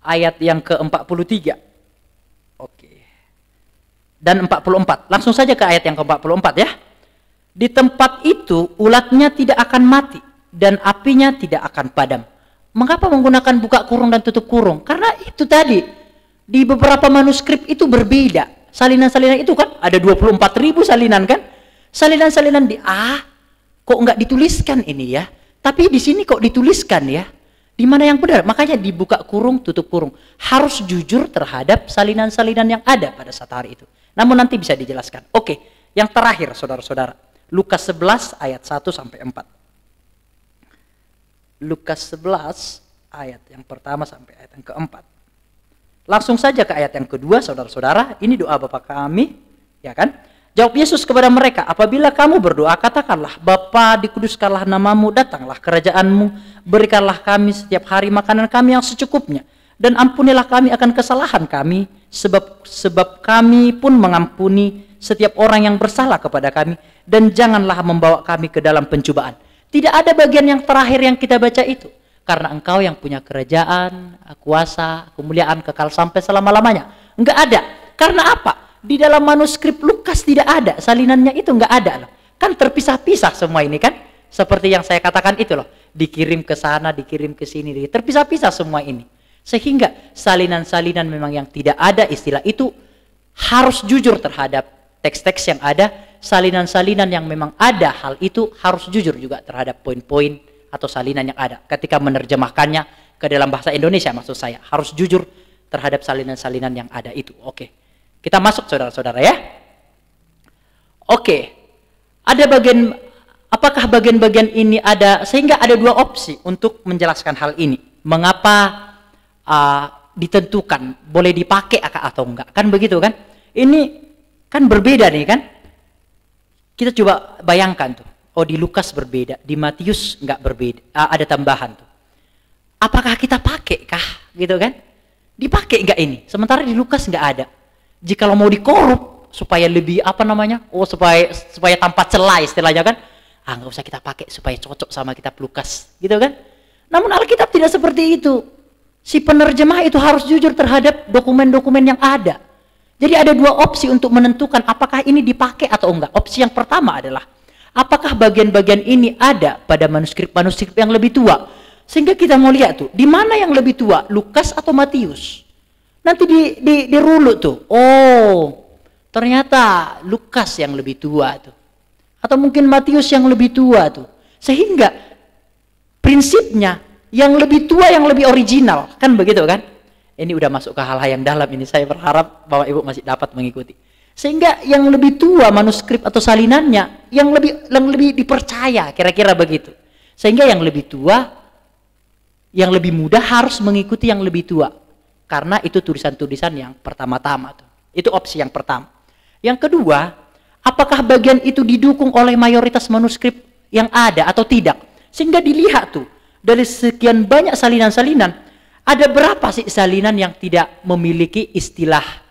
ayat yang ke-43. Oke. Dan 44. Langsung saja ke ayat yang ke-44 ya. Di tempat itu ulatnya tidak akan mati dan apinya tidak akan padam. Mengapa menggunakan buka kurung dan tutup kurung? Karena itu tadi di beberapa manuskrip itu berbeda. Salinan-salinan itu kan ada 24.000 salinan kan? Salinan-salinan kok nggak dituliskan ini ya? Tapi di sini kok dituliskan ya? Di mana yang benar? Makanya dibuka kurung, tutup kurung. Harus jujur terhadap salinan-salinan yang ada pada saat hari itu. Namun nanti bisa dijelaskan. Oke, yang terakhir saudara-saudara. Lukas 11 ayat 1 sampai 4. Lukas 11 ayat yang pertama sampai ayat yang keempat. Langsung saja ke ayat yang kedua, saudara-saudara. Ini doa Bapa kami, ya kan? Jawab Yesus kepada mereka, apabila kamu berdoa, katakanlah, Bapa, dikuduskanlah namamu, datanglah kerajaanmu, berikanlah kami setiap hari makanan kami yang secukupnya, dan ampunilah kami akan kesalahan kami, sebab kami pun mengampuni setiap orang yang bersalah kepada kami, dan janganlah membawa kami ke dalam pencobaan. Tidak ada bagian yang terakhir yang kita baca itu. Karena engkau yang punya kerajaan, kuasa, kemuliaan kekal sampai selama-lamanya. Enggak ada. Karena apa? Di dalam manuskrip Lukas tidak ada. Salinannya itu enggak ada loh. Kan terpisah-pisah semua ini kan. Seperti yang saya katakan itu loh. Dikirim ke sana, dikirim ke sini. Terpisah-pisah semua ini. Sehingga salinan-salinan memang yang tidak ada istilah itu harus jujur terhadap teks-teks yang ada. Salinan-salinan yang memang ada hal itu harus jujur juga terhadap poin-poin atau salinan yang ada. Ketika menerjemahkannya ke dalam bahasa Indonesia maksud saya. Harus jujur terhadap salinan-salinan yang ada itu. Oke. Kita masuk saudara-saudara ya. Oke. Apakah bagian-bagian ini ada, sehingga ada dua opsi untuk menjelaskan hal ini. Mengapa ditentukan boleh dipakai atau enggak. Kan begitu kan. Ini kan berbeda nih kan. Kita coba bayangkan tuh. Oh, di Lukas berbeda, di Matius enggak berbeda. Ada tambahan tuh. Apakah kita pakai kah? Gitu kan? Dipakai enggak ini? Sementara di Lukas enggak ada. Jikalau mau dikorup supaya lebih supaya tanpa celah istilahnya kan? Enggak usah kita pakai supaya cocok sama kitab Lukas, gitu kan? Namun Alkitab tidak seperti itu. Si penerjemah itu harus jujur terhadap dokumen-dokumen yang ada. Jadi ada dua opsi untuk menentukan apakah ini dipakai atau enggak. Opsi yang pertama adalah apakah bagian-bagian ini ada pada manuskrip-manuskrip yang lebih tua? Sehingga kita mau lihat tuh, di mana yang lebih tua, Lukas atau Matius? Nanti diruluk tuh. Oh, ternyata Lukas yang lebih tua tuh. Atau mungkin Matius yang lebih tua tuh. Sehingga prinsipnya yang lebih tua yang lebih original, kan begitu kan? Ini udah masuk ke hal-hal yang dalam ini. Saya berharap Bapak Ibu masih dapat mengikuti. Sehingga yang lebih tua manuskrip atau salinannya yang lebih dipercaya, kira-kira begitu. Sehingga yang lebih tua, yang lebih muda harus mengikuti yang lebih tua. Karena itu tulisan-tulisan yang pertama-tama tuh. Itu opsi yang pertama. Yang kedua, apakah bagian itu didukung oleh mayoritas manuskrip yang ada atau tidak? Sehingga dilihat tuh, dari sekian banyak salinan-salinan, ada berapa sih salinan yang tidak memiliki istilah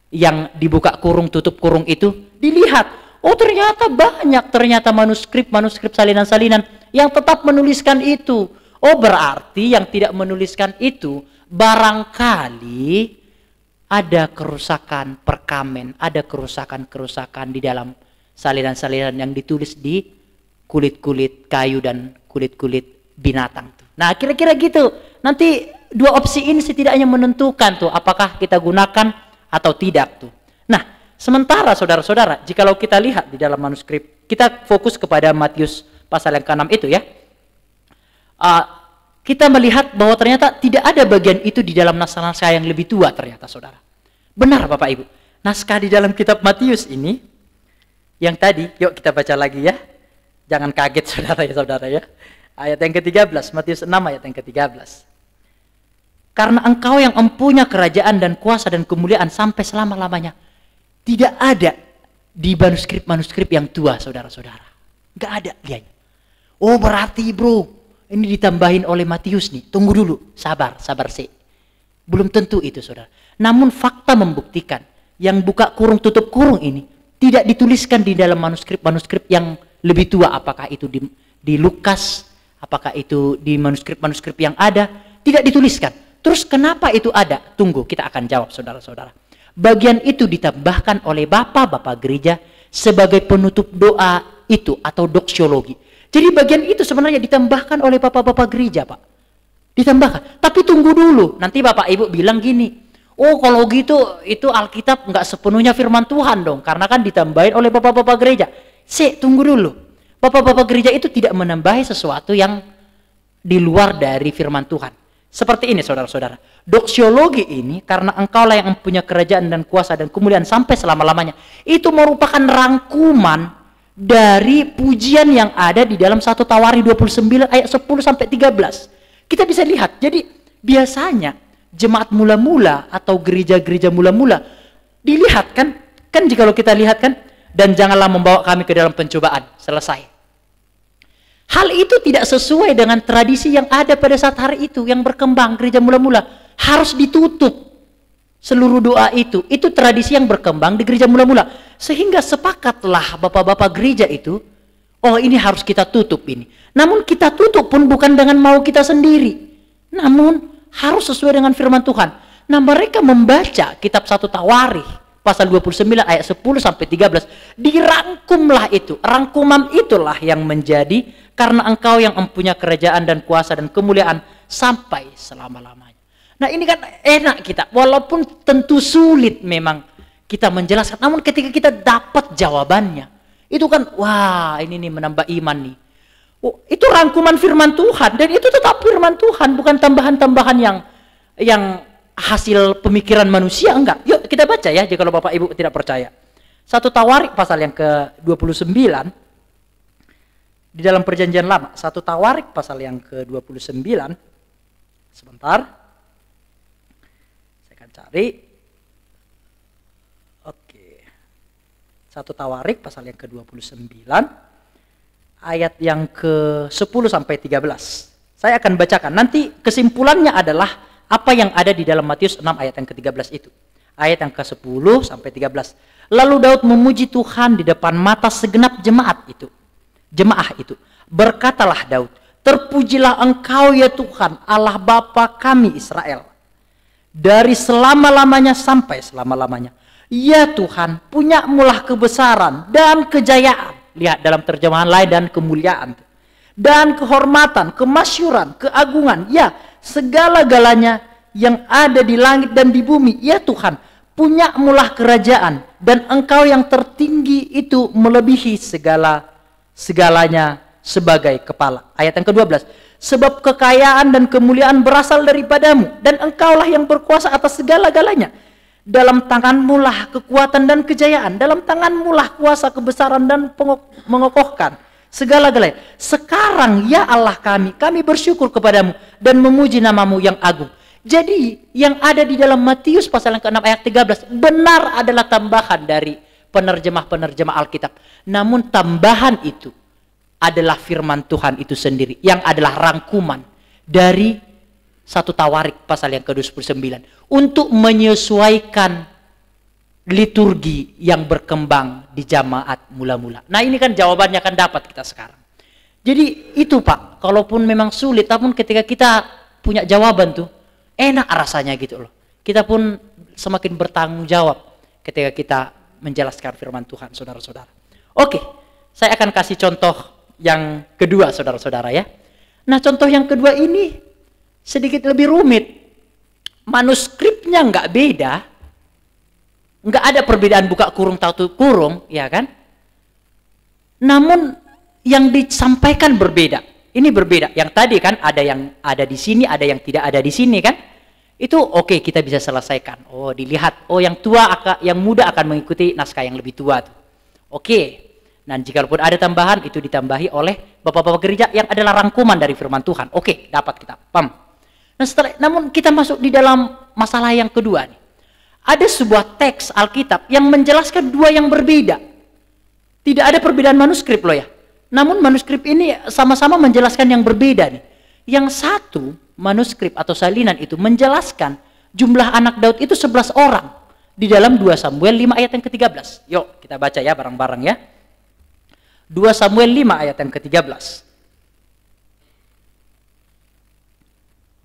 yang dibuka kurung tutup kurung itu? Dilihat, oh ternyata banyak, ternyata manuskrip salinan-salinan yang tetap menuliskan itu. Oh berarti yang tidak menuliskan itu barangkali ada kerusakan perkamen, ada kerusakan di dalam salinan-salinan yang ditulis di kulit-kulit kayu dan kulit-kulit binatang. Nah kira-kira gitu. Nanti dua opsi ini setidaknya menentukan tuh apakah kita gunakan atau tidak tuh. Nah, sementara saudara-saudara, jikalau kita lihat di dalam manuskrip, kita fokus kepada Matius pasal yang ke-6 itu ya. kita melihat bahwa ternyata tidak ada bagian itu di dalam naskah-naskah yang lebih tua ternyata, saudara. Benar Bapak Ibu, naskah di dalam kitab Matius ini, yang tadi, yuk kita baca lagi ya. Jangan kaget saudara ya. Ayat yang ke-13, Matius 6 ayat yang ke-13. Karena engkau yang empunya kerajaan dan kuasa dan kemuliaan sampai selama-lamanya. Tidak ada di manuskrip-manuskrip yang tua, saudara-saudara. Nggak ada lihatnya. Oh berarti bro, ini ditambahin oleh Matius nih. Tunggu dulu, sabar sih. Belum tentu itu saudara. Namun fakta membuktikan yang buka kurung tutup kurung ini tidak dituliskan di dalam manuskrip-manuskrip yang lebih tua. Apakah itu di Lukas, apakah itu di manuskrip-manuskrip yang ada, tidak dituliskan. Terus kenapa itu ada? Tunggu, kita akan jawab saudara-saudara. Bagian itu ditambahkan oleh bapak-bapak gereja sebagai penutup doa itu atau doksiologi. Jadi bagian itu sebenarnya ditambahkan oleh bapak-bapak gereja, Pak. Ditambahkan. Tapi tunggu dulu. Nanti Bapak Ibu bilang gini, oh kalau gitu itu Alkitab nggak sepenuhnya firman Tuhan dong. Karena kan ditambahin oleh bapak-bapak gereja. Tunggu dulu. Bapak-bapak gereja itu tidak menambahi sesuatu yang di luar dari firman Tuhan. Seperti ini saudara-saudara. Doksiologi ini karena engkaulah yang mempunyai kerajaan dan kuasa dan kemuliaan sampai selama-lamanya. Itu merupakan rangkuman dari pujian yang ada di dalam 1 Tawari 29 ayat 10 sampai 13. Kita bisa lihat. Jadi biasanya jemaat mula-mula atau gereja-gereja mula-mula dilihat kan jika kita lihat kan, dan janganlah membawa kami ke dalam pencobaan. Selesai. Hal itu tidak sesuai dengan tradisi yang ada pada saat hari itu yang berkembang gereja mula-mula. Harus ditutup seluruh doa itu. Itu tradisi yang berkembang di gereja mula-mula. Sehingga sepakatlah bapak-bapak gereja itu, oh ini harus kita tutup ini. Namun kita tutup pun bukan dengan mau kita sendiri. Namun harus sesuai dengan firman Tuhan. Nah mereka membaca kitab 1 Tawarikh pasal 29 ayat 10 sampai 13. Dirangkumlah itu. Rangkuman itulah yang menjadi karena engkau yang mempunyai kerajaan dan kuasa dan kemuliaan sampai selama-lamanya. Nah ini kan enak kita. Walaupun tentu sulit memang kita menjelaskan. Namun ketika kita dapat jawabannya. Itu kan wah ini nih menambah iman nih. Oh, itu rangkuman firman Tuhan. Dan itu tetap firman Tuhan. Bukan tambahan-tambahan yang hasil pemikiran manusia. Enggak. Yuk kita baca ya jika Bapak Ibu tidak percaya. 1 Tawarikh pasal yang ke-29. Di dalam perjanjian lama, 1 Tawarikh pasal yang ke-29. Sebentar. Saya akan cari. Oke. 1 Tawarikh pasal yang ke-29. Ayat yang ke-10 sampai 13. Saya akan bacakan. Nanti kesimpulannya adalah apa yang ada di dalam Matius 6 ayat yang ke-13 itu. Ayat yang ke-10 sampai 13. Lalu Daud memuji Tuhan di depan mata segenap jemaah itu. Berkatalah Daud, terpujilah engkau ya Tuhan Allah Bapa kami Israel dari selama-lamanya sampai selama-lamanya. Ya Tuhan, punyamulah kebesaran dan kejayaan. Lihat dalam terjemahan lain, dan kemuliaan dan kehormatan, kemasyuran, keagungan, ya segala-galanya yang ada di langit dan di bumi. Ya Tuhan, punyamulah kerajaan dan engkau yang tertinggi itu melebihi segalanya sebagai kepala. Ayat yang ke-12. Sebab kekayaan dan kemuliaan berasal daripadamu, dan engkaulah yang berkuasa atas segala-galanya. Dalam tanganmu lah kekuatan dan kejayaan, dalam tanganmu lah kuasa kebesaran dan mengokohkan segala-galanya. Sekarang ya Allah kami bersyukur kepadamu dan memuji namamu yang agung. Jadi yang ada di dalam Matius pasal yang ke-6 ayat 13 benar adalah tambahan dari penerjemah-penerjemah Alkitab. Namun tambahan itu adalah firman Tuhan itu sendiri yang adalah rangkuman dari 1 Tawarikh pasal yang ke-29 untuk menyesuaikan liturgi yang berkembang di jamaat mula-mula. Nah ini kan jawabannya kan dapat kita sekarang. Jadi itu Pak, kalaupun memang sulit, namun ketika kita punya jawaban tuh enak rasanya gitu loh. Kita pun semakin bertanggung jawab ketika kita menjelaskan firman Tuhan, saudara-saudara. Oke, saya akan kasih contoh yang kedua, saudara-saudara ya. Nah, contoh yang kedua ini sedikit lebih rumit. Manuskripnya nggak beda, nggak ada perbedaan buka kurung tutup kurung, ya kan? Namun yang disampaikan berbeda. Ini berbeda. Yang tadi kan ada yang ada di sini, ada yang tidak ada di sini kan? Itu oke, kita bisa selesaikan. Oh, dilihat. Oh, yang yang muda akan mengikuti naskah yang lebih tua tuh. Oke. Dan jikalaupun ada tambahan, itu ditambahi oleh bapak-bapak gereja yang adalah rangkuman dari firman Tuhan. Oke, dapat kita. Paham? Nah, namun kita masuk di dalam masalah yang kedua nih. Ada sebuah teks Alkitab yang menjelaskan dua yang berbeda. Tidak ada perbedaan manuskrip loh ya. Namun manuskrip ini sama-sama menjelaskan yang berbeda nih. Yang satu manuskrip atau salinan itu menjelaskan jumlah anak Daud itu 11 orang. Di dalam 2 Samuel 5 ayat yang ke-13. Yuk kita baca ya bareng-bareng ya. 2 Samuel 5 ayat yang ke-13.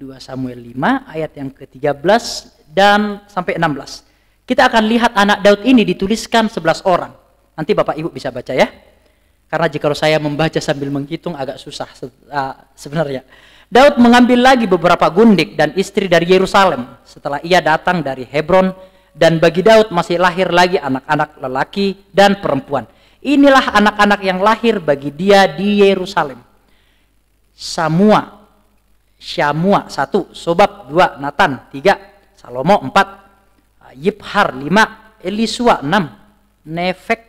2 Samuel 5 ayat yang ke-13 dan sampai 16. Kita akan lihat anak Daud ini dituliskan 11 orang. Nanti Bapak Ibu bisa baca ya. Karena jika saya membaca sambil menghitung agak susah sebenarnya. Daud mengambil lagi beberapa gundik dan istri dari Yerusalem setelah ia datang dari Hebron, dan bagi Daud masih lahir lagi anak-anak lelaki dan perempuan. Inilah anak-anak yang lahir bagi dia di Yerusalem. Syamua 1, Sobab 2, Natan 3, Salomo 4, Yibhar 5, Elisua 6, Nefek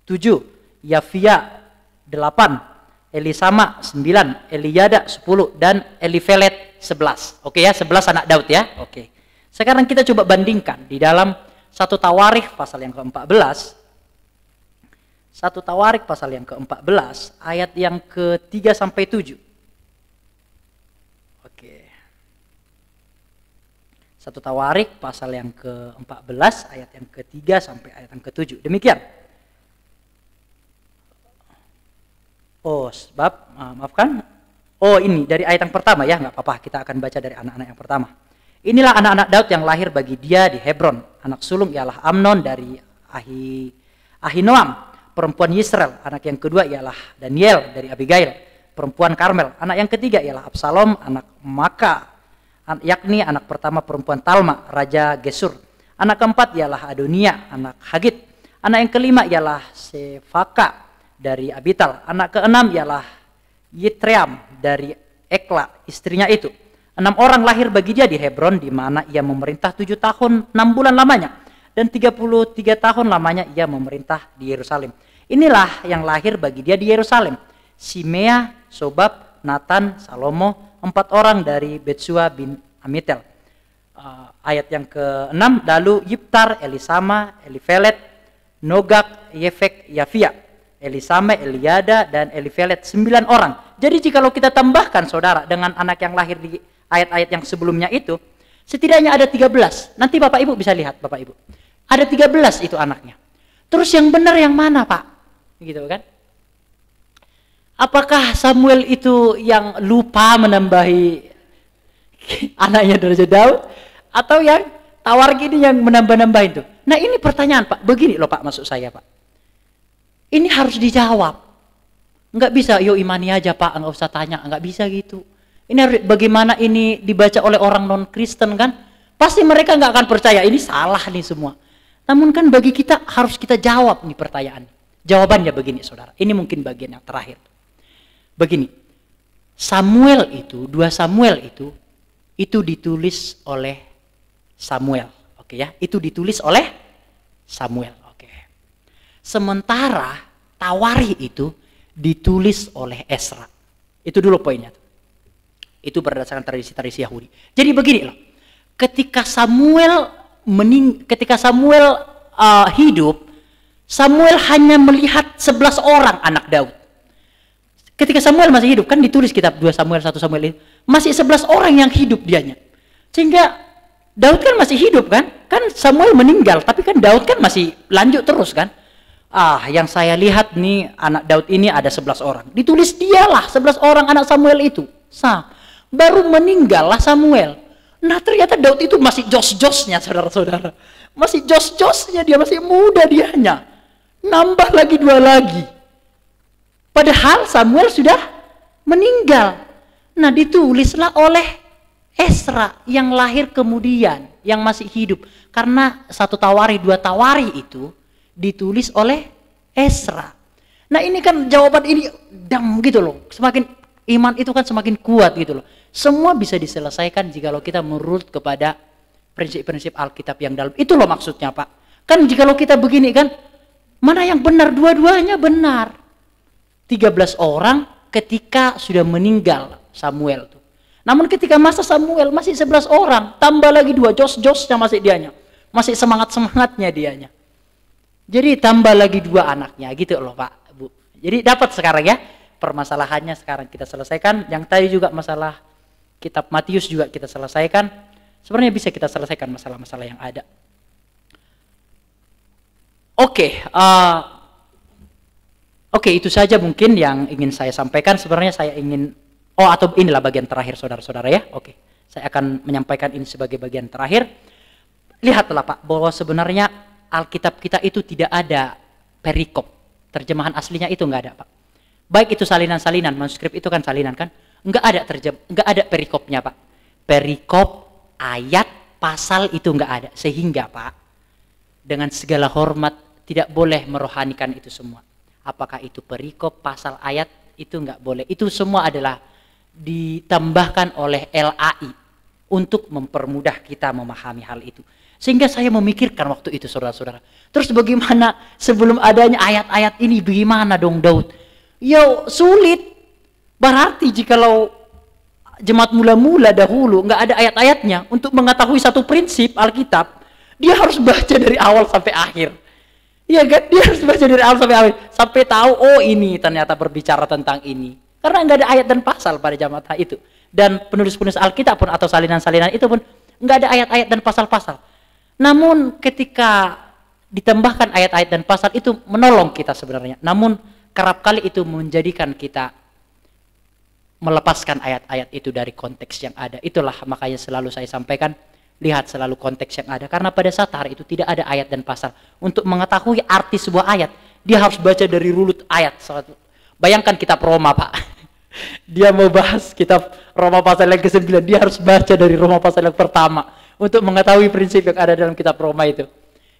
7, Yafia 8, Elisama 9, Eliada 10, dan Elifelet 11. Oke ya, 11 anak Daud ya. Oke. Sekarang kita coba bandingkan di dalam 1 Tawarikh pasal yang ke-14. 1 Tawarikh pasal yang ke-14 ayat yang ke-3 sampai 7. Oke. 1 Tawarikh pasal yang ke-14 ayat yang ke-3 sampai ayat yang ke-7. Demikian. Oh, sebab maafkan. Oh, ini dari ayat yang pertama ya, nggak apa-apa. Kita akan baca dari anak-anak yang pertama. Inilah anak-anak Daud yang lahir bagi dia di Hebron. Anak sulung ialah Amnon dari Ahinoam, perempuan Yisrael. Anak yang kedua ialah Daniel dari Abigail, perempuan Karmel. Anak yang ketiga ialah Absalom, anak Maka, yakni anak pertama perempuan Talma, raja Gesur. Anak keempat ialah Adonia, anak Hagit. Anak yang kelima ialah Sefaka dari Abital. Anak keenam ialah Yitream dari Ekla, istrinya itu. 6 orang lahir bagi dia di Hebron, di mana ia memerintah 7 tahun 6 bulan lamanya, dan 33 tahun lamanya ia memerintah di Yerusalem. Inilah yang lahir bagi dia di Yerusalem: Simea, Sobab, Natan, Salomo, 4 orang dari Betsua bin Amitel. Ayat yang ke-6, lalu Yiptar, Elisama, Elifelet, Nogak, Yefek, Yafia, Elisama, Eliada, dan Elifelet, 9 orang. Jadi jikalau kita tambahkan saudara dengan anak yang lahir di ayat-ayat yang sebelumnya itu, setidaknya ada 13. Nanti Bapak Ibu bisa lihat Bapak Ibu. Ada 13 itu anaknya. Terus yang benar yang mana Pak? Gitu kan? Apakah Samuel itu yang lupa menambahi anaknya dari Daud? Atau yang Tawarikh ini yang menambah-nambahin itu? Nah ini pertanyaan Pak. Begini loh Pak maksud saya Pak. Ini harus dijawab. Enggak bisa, yuk imani aja Pak, enggak usah tanya. Enggak bisa gitu. Ini harus, bagaimana ini dibaca oleh orang non-Kristen kan? Pasti mereka enggak akan percaya, ini salah nih semua. Namun kan bagi kita harus kita jawab nih pertanyaan. Jawabannya begini saudara, ini mungkin bagian yang terakhir. Begini, Samuel itu, 2 Samuel itu ditulis oleh Samuel. Oke ya, itu ditulis oleh Samuel. Sementara Tawarikh itu ditulis oleh Ezra. Itu dulu poinnya. Itu berdasarkan tradisi-tradisi Yahudi. Jadi begini loh. Ketika Samuel hidup, Samuel hanya melihat 11 orang anak Daud. Ketika Samuel masih hidup, kan ditulis kitab 2 Samuel, 1 Samuel itu, masih 11 orang yang hidup dianya. Sehingga Daud kan masih hidup kan? Kan Samuel meninggal, tapi kan Daud kan masih lanjut terus kan? Yang saya lihat nih anak Daud ini ada 11 orang. Ditulis dialah 11 orang anak Samuel itu. Baru meninggallah Samuel. Nah ternyata Daud itu masih jos-josnya saudara-saudara. Masih jos-josnya dia, masih muda dianya. Nambah lagi 2 lagi. Padahal Samuel sudah meninggal. Nah ditulislah oleh Ezra yang lahir kemudian, yang masih hidup. Karena 1 Tawarikh, 2 Tawarikh itu ditulis oleh Ezra. Nah ini kan jawaban ini dam gitu loh. Semakin Iman itu kan semakin kuat gitu loh. Semua bisa diselesaikan jikalau kita menurut kepada prinsip-prinsip Alkitab yang dalam. Itu loh maksudnya Pak. Kan jikalau kita begini kan, mana yang benar? Dua-duanya benar. 13 orang ketika sudah meninggal Samuel tuh. Namun ketika masa Samuel masih 11 orang, tambah lagi 2, jos-josnya masih dianya. Masih semangat-semangatnya dianya. Jadi tambah lagi 2 anaknya gitu loh Pak, Bu. Jadi dapat sekarang ya. Permasalahannya sekarang kita selesaikan. Yang tadi juga masalah kitab Matius juga kita selesaikan. Sebenarnya bisa kita selesaikan masalah-masalah yang ada. Oke, itu saja mungkin yang ingin saya sampaikan. Sebenarnya saya ingin, atau inilah bagian terakhir saudara-saudara ya. Oke, saya akan menyampaikan ini sebagai bagian terakhir. Lihatlah Pak, bahwa sebenarnya Alkitab kita itu tidak ada perikop. Terjemahan aslinya itu nggak ada Pak. Baik itu salinan-salinan, manuskrip itu kan salinan kan, nggak ada perikopnya Pak. Perikop, ayat, pasal itu nggak ada. Sehingga Pak, dengan segala hormat tidak boleh merohanikan itu semua. Apakah itu perikop, pasal, ayat, itu nggak boleh. Itu semua adalah ditambahkan oleh LAI untuk mempermudah kita memahami hal itu. Sehingga saya memikirkan waktu itu saudara-saudara. Terus bagaimana sebelum adanya ayat-ayat ini, bagaimana dong Daud? Ya sulit. Berarti jikalau jemaat mula-mula dahulu nggak ada ayat-ayatnya untuk mengetahui satu prinsip Alkitab, dia harus baca dari awal sampai akhir. Iya kan? Dia harus baca dari awal sampai akhir sampai tahu oh ini ternyata berbicara tentang ini. Karena nggak ada ayat dan pasal pada zaman itu. Dan penulis-penulis Alkitab pun atau salinan-salinan itu pun nggak ada ayat-ayat dan pasal-pasal. Namun ketika ditambahkan ayat-ayat dan pasal itu menolong kita sebenarnya. Namun kerap kali itu menjadikan kita melepaskan ayat-ayat itu dari konteks yang ada. Itulah makanya selalu saya sampaikan, lihat selalu konteks yang ada. Karena pada saat hari itu tidak ada ayat dan pasal. Untuk mengetahui arti sebuah ayat, dia harus baca dari rulut ayat. Bayangkan kitab Roma Pak. Dia mau bahas kitab Roma pasal yang ke-9, dia harus baca dari Roma pasal yang pertama. Untuk mengetahui prinsip yang ada dalam kitab Roma itu.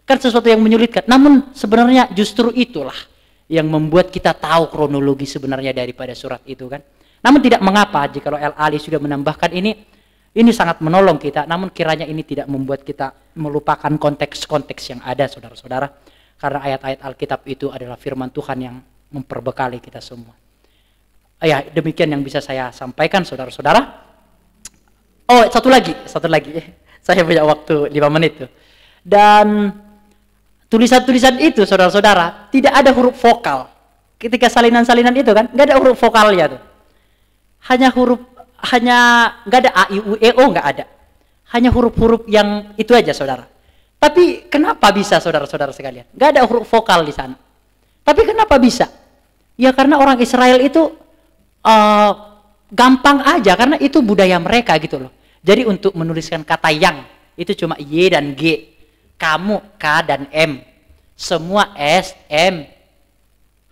Kan sesuatu yang menyulitkan. Namun sebenarnya justru itulah yang membuat kita tahu kronologi sebenarnya daripada surat itu kan. Namun tidak mengapa jika LAI sudah menambahkan ini sangat menolong kita. Namun kiranya ini tidak membuat kita melupakan konteks-konteks yang ada saudara-saudara. Karena ayat-ayat Alkitab itu adalah firman Tuhan yang memperbekali kita semua. Ya demikian yang bisa saya sampaikan saudara-saudara. Oh satu lagi. Saya punya waktu 5 menit tuh. Dan tulisan-tulisan itu saudara-saudara tidak ada huruf vokal. Ketika salinan-salinan itu kan nggak ada huruf vokalnya tuh. Hanya nggak ada a i u e o, nggak ada. Hanya huruf-huruf yang itu aja saudara. Tapi kenapa bisa saudara-saudara sekalian? Nggak ada huruf vokal di sana. Tapi kenapa bisa? Ya karena orang Israel itu gampang aja karena itu budaya mereka gitu loh. Jadi untuk menuliskan kata yang itu cuma y dan g. Kamu K dan M, semua S, M,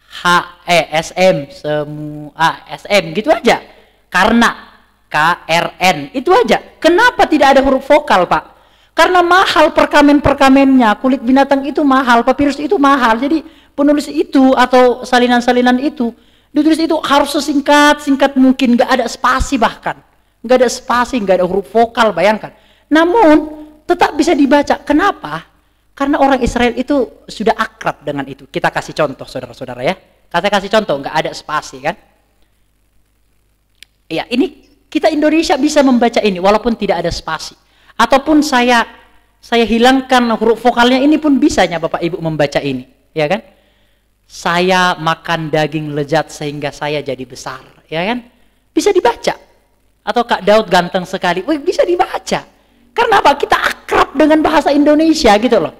H, S, M, semua S, M, gitu aja. Karena K, R, N, itu aja. Kenapa tidak ada huruf vokal Pak? Karena mahal perkamen-perkamennya, kulit binatang itu mahal, papirus itu mahal. Jadi penulis itu atau salinan-salinan itu, ditulis itu harus sesingkat mungkin, nggak ada spasi bahkan. Nggak ada spasi, nggak ada huruf vokal, bayangkan. Namun tetap bisa dibaca. Kenapa? Karena orang Israel itu sudah akrab dengan itu. Kita kasih contoh saudara-saudara ya. Kita kasih contoh, nggak ada spasi kan. Ya ini kita Indonesia bisa membaca ini walaupun tidak ada spasi. Ataupun saya hilangkan huruf vokalnya ini pun bisanya Bapak Ibu membaca ini. Ya kan. Saya makan daging lezat sehingga saya jadi besar. Ya kan. Bisa dibaca. Atau Kak Daud ganteng sekali. Wih, bisa dibaca. Karena apa? Kita akrab dengan bahasa Indonesia gitu loh.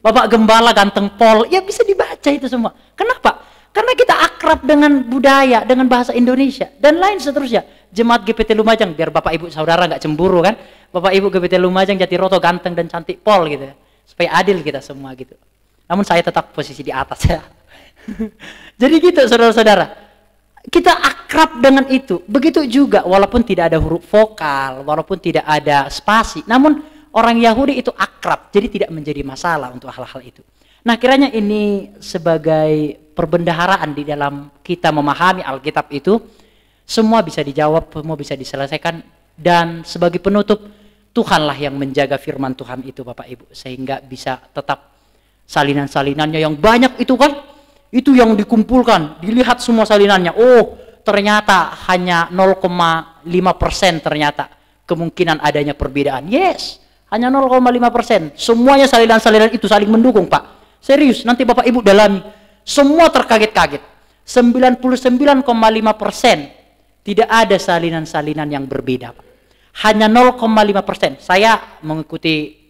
Bapak Gembala ganteng pol, ya bisa dibaca itu semua. Kenapa? Karena kita akrab dengan budaya, dengan bahasa Indonesia. Dan lain seterusnya. Jemaat GPT Lumajang, biar Bapak Ibu Saudara nggak cemburu kan. Bapak Ibu GPT Lumajang Jatiroto ganteng dan cantik pol gitu. Supaya adil kita semua gitu. Namun saya tetap posisi di atas ya. Jadi gitu saudara-saudara. Kita akrab dengan itu. Begitu juga walaupun tidak ada huruf vokal, walaupun tidak ada spasi, namun orang Yahudi itu akrab, jadi tidak menjadi masalah untuk hal-hal itu. Nah, kiranya ini sebagai perbendaharaan di dalam kita memahami Alkitab itu, Semua bisa dijawab, semua bisa diselesaikan. Dan sebagai penutup, Tuhanlah yang menjaga firman Tuhan itu Bapak Ibu. Sehingga bisa tetap salinan-salinannya yang banyak itu kan. Itu yang dikumpulkan, dilihat semua salinannya. Oh, ternyata hanya 0,5% ternyata kemungkinan adanya perbedaan. Yes, hanya 0,5%. Semuanya salinan-salinan itu saling mendukung, Pak. Serius, nanti Bapak Ibu dalami. Semua terkaget-kaget. 99,5% tidak ada salinan-salinan yang berbeda, Pak. Hanya 0,5%. Saya mengikuti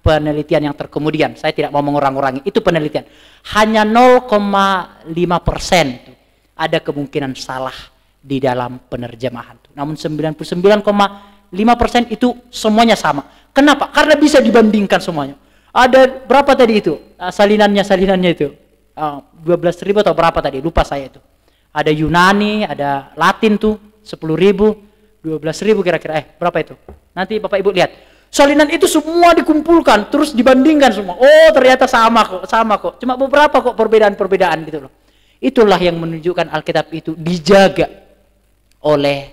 penelitian yang terkemudian. Saya tidak mau mengurang-urangi. Itu penelitian. Hanya 0,5% ada kemungkinan salah di dalam penerjemahan. Namun 99,5% itu semuanya sama. Kenapa? Karena bisa dibandingkan semuanya. Ada berapa tadi itu? Salinannya itu. 12.000 atau berapa tadi? Lupa saya itu. Ada Yunani, ada Latin tuh 10.000. 12.000 kira-kira, berapa itu? Nanti Bapak Ibu lihat. Salinan itu semua dikumpulkan, terus dibandingkan semua. Oh, ternyata sama kok. Cuma beberapa kok perbedaan-perbedaan gitu loh. Itulah yang menunjukkan Alkitab itu dijaga oleh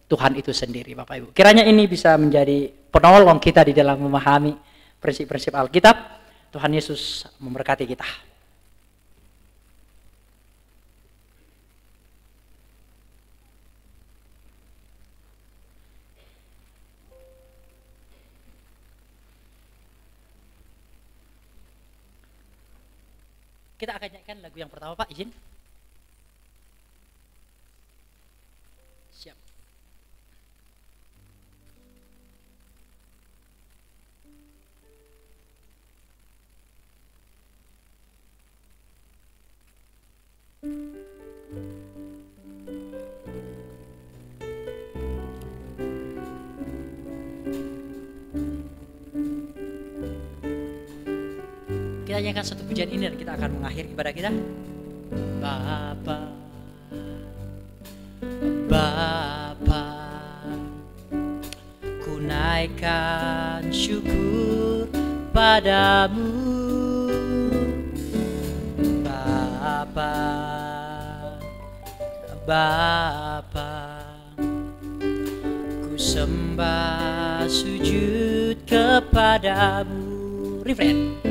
Tuhan itu sendiri, Bapak Ibu. Kiranya ini bisa menjadi penolong kita di dalam memahami prinsip-prinsip Alkitab. Tuhan Yesus memberkati kita. Kita akan nyanyikan lagu yang pertama, Pak, izin. Siap. Kita nyanyikan satu pujian ini dan kita akan mengakhiri ibadah kita. Bapa, ku naikkan syukur padamu. Bapa, ku sembah sujud kepadamu. Refren.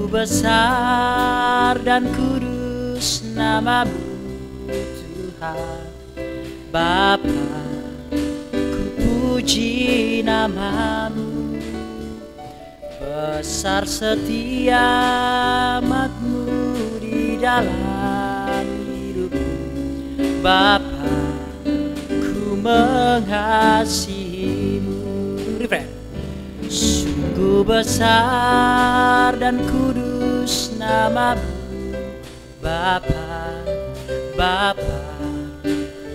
Besar dan kudus namamu Tuhan. Bapa, ku puji namamu. Besar setiamu di dalam hidupku. Bapa, ku mengasihimu. Refresh. Sungguh besar dan kudus namamu Bapa,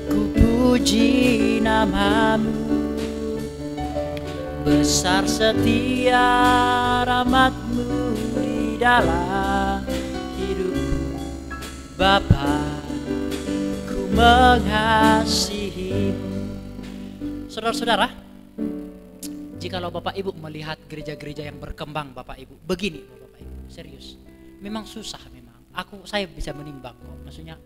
ku puji namamu. Besar setia rahmatmu di dalam hidupku. Bapa, ku mengasihimu. Saudara-saudara, jikalau Bapak Ibu melihat gereja-gereja yang berkembang, Bapak Ibu, begini Bapak Ibu, serius. Memang susah memang. Saya bisa menimbang kok. Maksudnya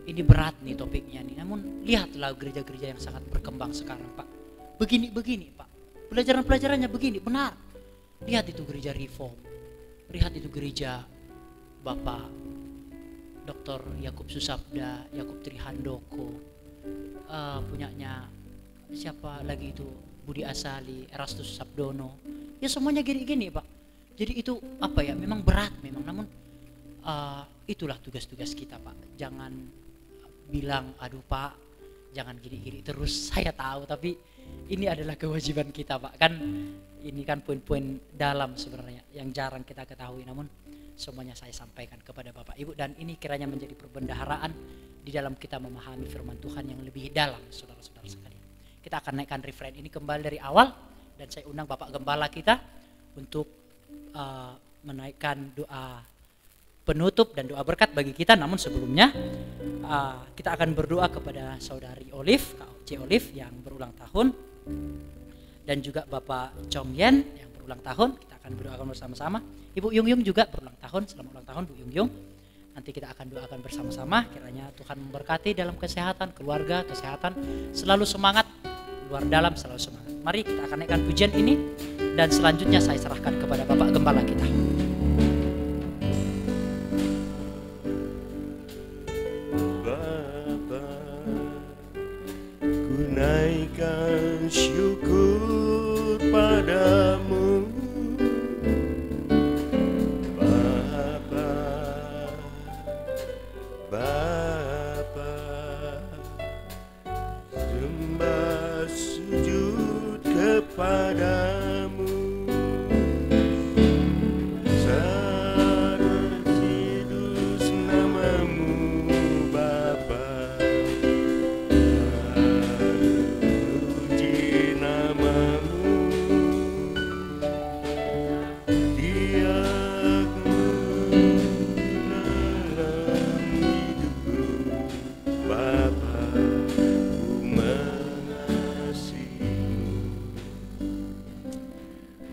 ini berat nih topiknya nih. Namun lihatlah gereja-gereja yang sangat berkembang sekarang, Pak. Begini Pak. Pelajaran-pelajarannya begini, benar. Lihat itu gereja Reform. Lihat itu gereja Bapak Dr. Yakub Susabda, Yakub Trihandoko. Punyanya siapa lagi itu? Budi Asali, Erastus Sabdono, ya semuanya gini-gini Pak. Jadi itu memang berat memang, namun itulah tugas-tugas kita Pak. Jangan bilang aduh Pak, jangan gini-gini terus. Saya tahu, tapi ini adalah kewajiban kita Pak. Kan ini kan poin-poin dalam sebenarnya yang jarang kita ketahui, namun semuanya saya sampaikan kepada Bapak Ibu, dan ini kiranya menjadi perbendaharaan di dalam kita memahami firman Tuhan yang lebih dalam, saudara-saudara sekalian. Kita akan naikkan refrain ini kembali dari awal, dan saya undang Bapak Gembala kita untuk menaikkan doa penutup dan doa berkat bagi kita. Namun sebelumnya kita akan berdoa kepada Saudari Olive, Kak Olive yang berulang tahun, dan juga Bapak Chong Yen yang berulang tahun. Kita akan berdoakan bersama-sama. Ibu Yung Yung juga berulang tahun. Selamat ulang tahun Bu Yung Yung. Nanti kita akan doakan bersama-sama, kiranya Tuhan memberkati dalam kesehatan, keluarga, kesehatan, selalu semangat, luar dalam selalu semangat. Mari kita akan naikkan pujian ini, dan selanjutnya saya serahkan kepada Bapak Gembala kita. Naikkan syukur padamu Bapa, Bapa, sembah sujud kepadamu, sangat kudus namamu Bapa.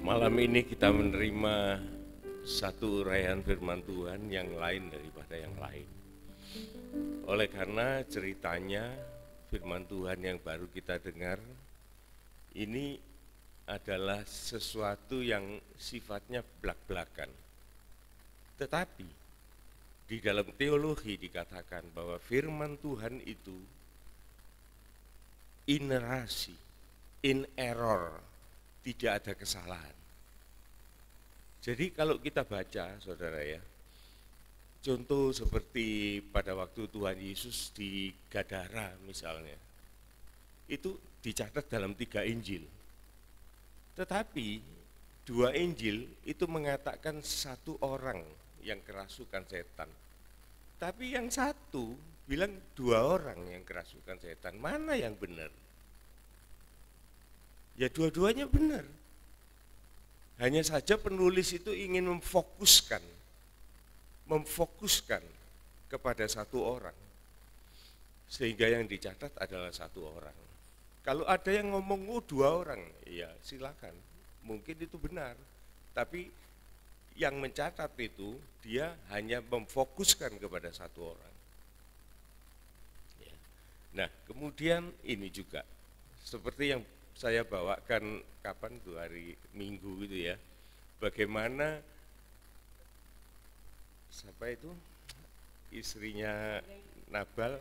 Malam ini kita menerima satu uraian firman Tuhan yang lain daripada yang lain. Oleh karena ceritanya firman Tuhan yang baru kita dengar ini adalah sesuatu yang sifatnya belak-belakan. Tetapi di dalam teologi dikatakan bahwa firman Tuhan itu inerrasi, in error, tidak ada kesalahan. Jadi kalau kita baca, saudara ya, contoh seperti pada waktu Tuhan Yesus di Gadara misalnya, itu dicatat dalam 3 Injil. Tetapi 2 Injil itu mengatakan 1 orang yang kerasukan setan. Tapi yang satu bilang 2 orang yang kerasukan setan. Mana yang benar? Ya dua-duanya benar. Hanya saja penulis itu ingin memfokuskan kepada 1 orang. Sehingga yang dicatat adalah 1 orang. Kalau ada yang ngomong 2 orang, ya silakan. Mungkin itu benar. Tapi yang mencatat itu dia hanya memfokuskan kepada 1 orang. Nah, kemudian ini juga seperti yang saya bawakan kapan tuh hari Minggu gitu ya. Bagaimana siapa itu istrinya Nabal,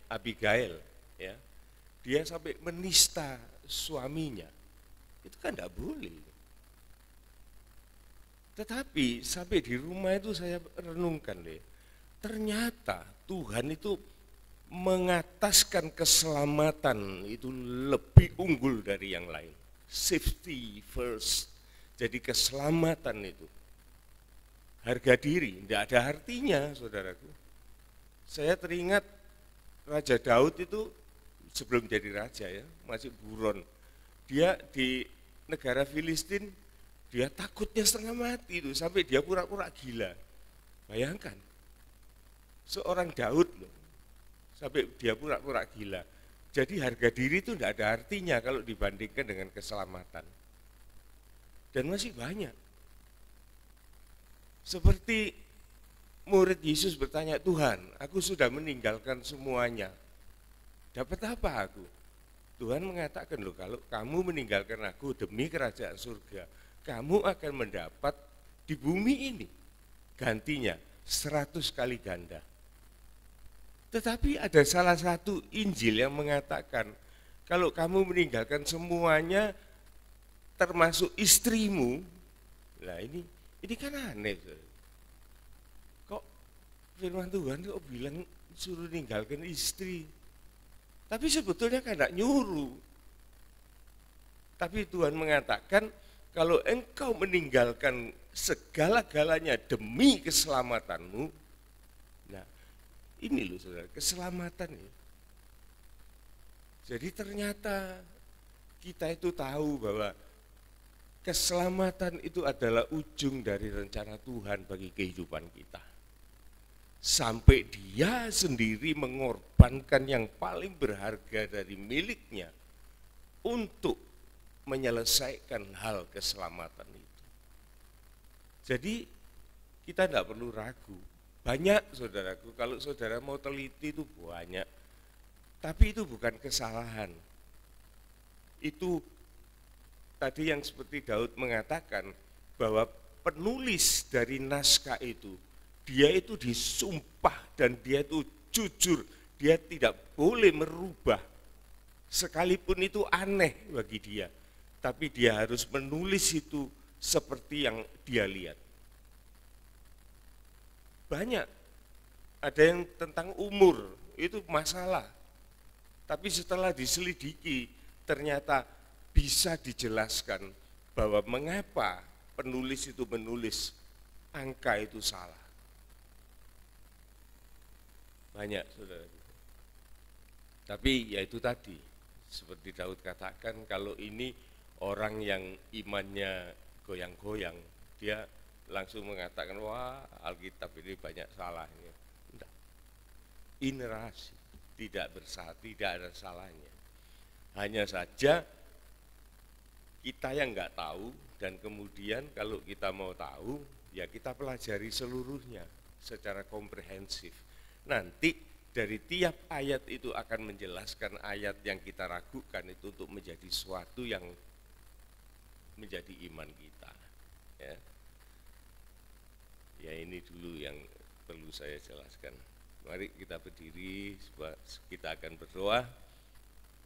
Abigail ya. Dia sampai menista suaminya. Itu kan enggak boleh. Tetapi sampai di rumah itu saya renungkan deh. Ternyata Tuhan itu mengataskan keselamatan itu lebih unggul dari yang lain. Safety first. Jadi keselamatan itu. Harga diri, tidak ada artinya saudaraku. Saya teringat Raja Daud itu sebelum jadi raja ya, masih buron. Dia di negara Filistin, dia takutnya setengah mati itu, sampai dia pura-pura gila. Bayangkan, seorang Daud loh, sampai dia pura-pura gila. Jadi harga diri itu tidak ada artinya kalau dibandingkan dengan keselamatan. Dan masih banyak. Seperti murid Yesus bertanya, Tuhan, aku sudah meninggalkan semuanya. Dapat apa aku? Tuhan mengatakan loh, kalau kamu meninggalkan aku demi kerajaan surga, kamu akan mendapat di bumi ini gantinya 100 kali ganda. Tetapi ada salah satu Injil yang mengatakan, kalau kamu meninggalkan semuanya, termasuk istrimu, nah ini kan aneh. Kok firman Tuhan kok bilang suruh meninggalkan istri? Tapi sebetulnya kan tidak nyuruh. Tapi Tuhan mengatakan, kalau engkau meninggalkan segala-galanya demi keselamatanmu, nah ini loh saudara, keselamatan ini. Jadi ternyata kita itu tahu bahwa keselamatan itu adalah ujung dari rencana Tuhan bagi kehidupan kita. Sampai dia sendiri mengorbankan yang paling berharga dari miliknya untuk menyelesaikan hal keselamatan itu. Jadi kita tidak perlu ragu, Banyak saudaraku, kalau saudara mau teliti itu banyak. Tapi itu bukan kesalahan. Itu tadi yang seperti Daud mengatakan bahwa penulis dari naskah itu, dia itu disumpah dan dia itu jujur, dia tidak boleh merubah. Sekalipun itu aneh bagi dia, tapi dia harus menulis itu seperti yang dia lihat. Banyak, ada yang tentang umur, itu masalah. Tapi setelah diselidiki, ternyata bisa dijelaskan bahwa mengapa penulis itu menulis angka itu salah. Banyak, saudara. Tapi ya itu tadi, seperti Daud katakan, kalau ini orang yang imannya goyang-goyang, dia langsung mengatakan, wah Alkitab ini banyak salahnya. Enggak. Ini rahasia, tidak bersalah, tidak ada salahnya. Hanya saja kita yang enggak tahu, dan kemudian kalau kita mau tahu, ya kita pelajari seluruhnya secara komprehensif. Nanti dari tiap ayat itu akan menjelaskan ayat yang kita ragukan itu untuk menjadi sesuatu yang menjadi iman kita. Ya. Ya ini dulu yang perlu saya jelaskan. Mari kita berdiri, kita akan berdoa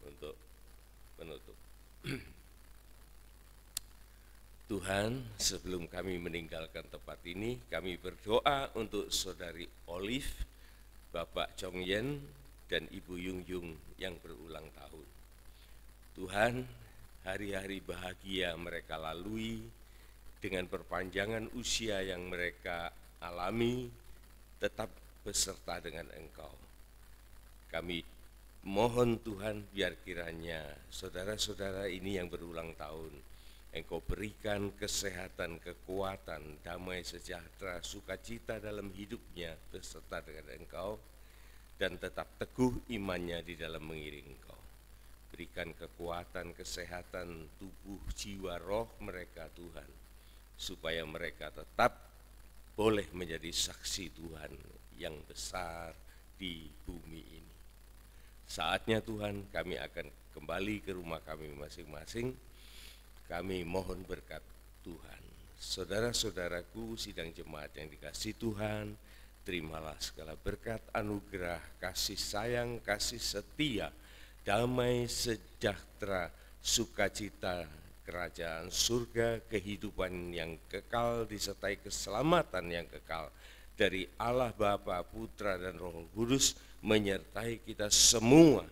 untuk penutup. Tuhan, sebelum kami meninggalkan tempat ini, kami berdoa untuk Saudari Olive, Bapak Chong Yen, dan Ibu Yung Yung yang berulang tahun. Tuhan, hari-hari bahagia mereka lalui, dengan perpanjangan usia yang mereka alami, tetap beserta dengan Engkau. Kami mohon Tuhan, biar kiranya saudara-saudara ini yang berulang tahun, Engkau berikan kesehatan, kekuatan, damai sejahtera, sukacita dalam hidupnya beserta dengan Engkau, dan tetap teguh imannya di dalam mengiring Engkau. Berikan kekuatan, kesehatan, tubuh, jiwa, roh mereka Tuhan, supaya mereka tetap boleh menjadi saksi Tuhan yang besar di bumi ini. Saatnya Tuhan, kami akan kembali ke rumah kami masing-masing. Kami mohon berkat Tuhan. Saudara-saudaraku sidang jemaat yang dikasihi Tuhan, terimalah segala berkat, anugerah, kasih sayang, kasih setia, damai sejahtera, sukacita, kerajaan surga, kehidupan yang kekal disertai keselamatan yang kekal dari Allah Bapa, Putra dan Roh Kudus menyertai kita semua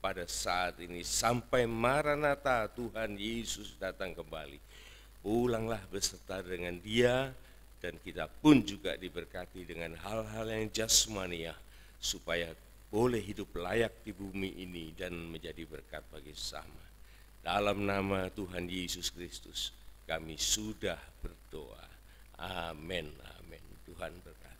pada saat ini sampai Maranatha Tuhan Yesus datang kembali. Pulanglah beserta dengan Dia, dan kita pun juga diberkati dengan hal-hal yang jasmania supaya boleh hidup layak di bumi ini dan menjadi berkat bagi sesama. Dalam nama Tuhan Yesus Kristus kami sudah berdoa. Amin. Amin. Tuhan berkati.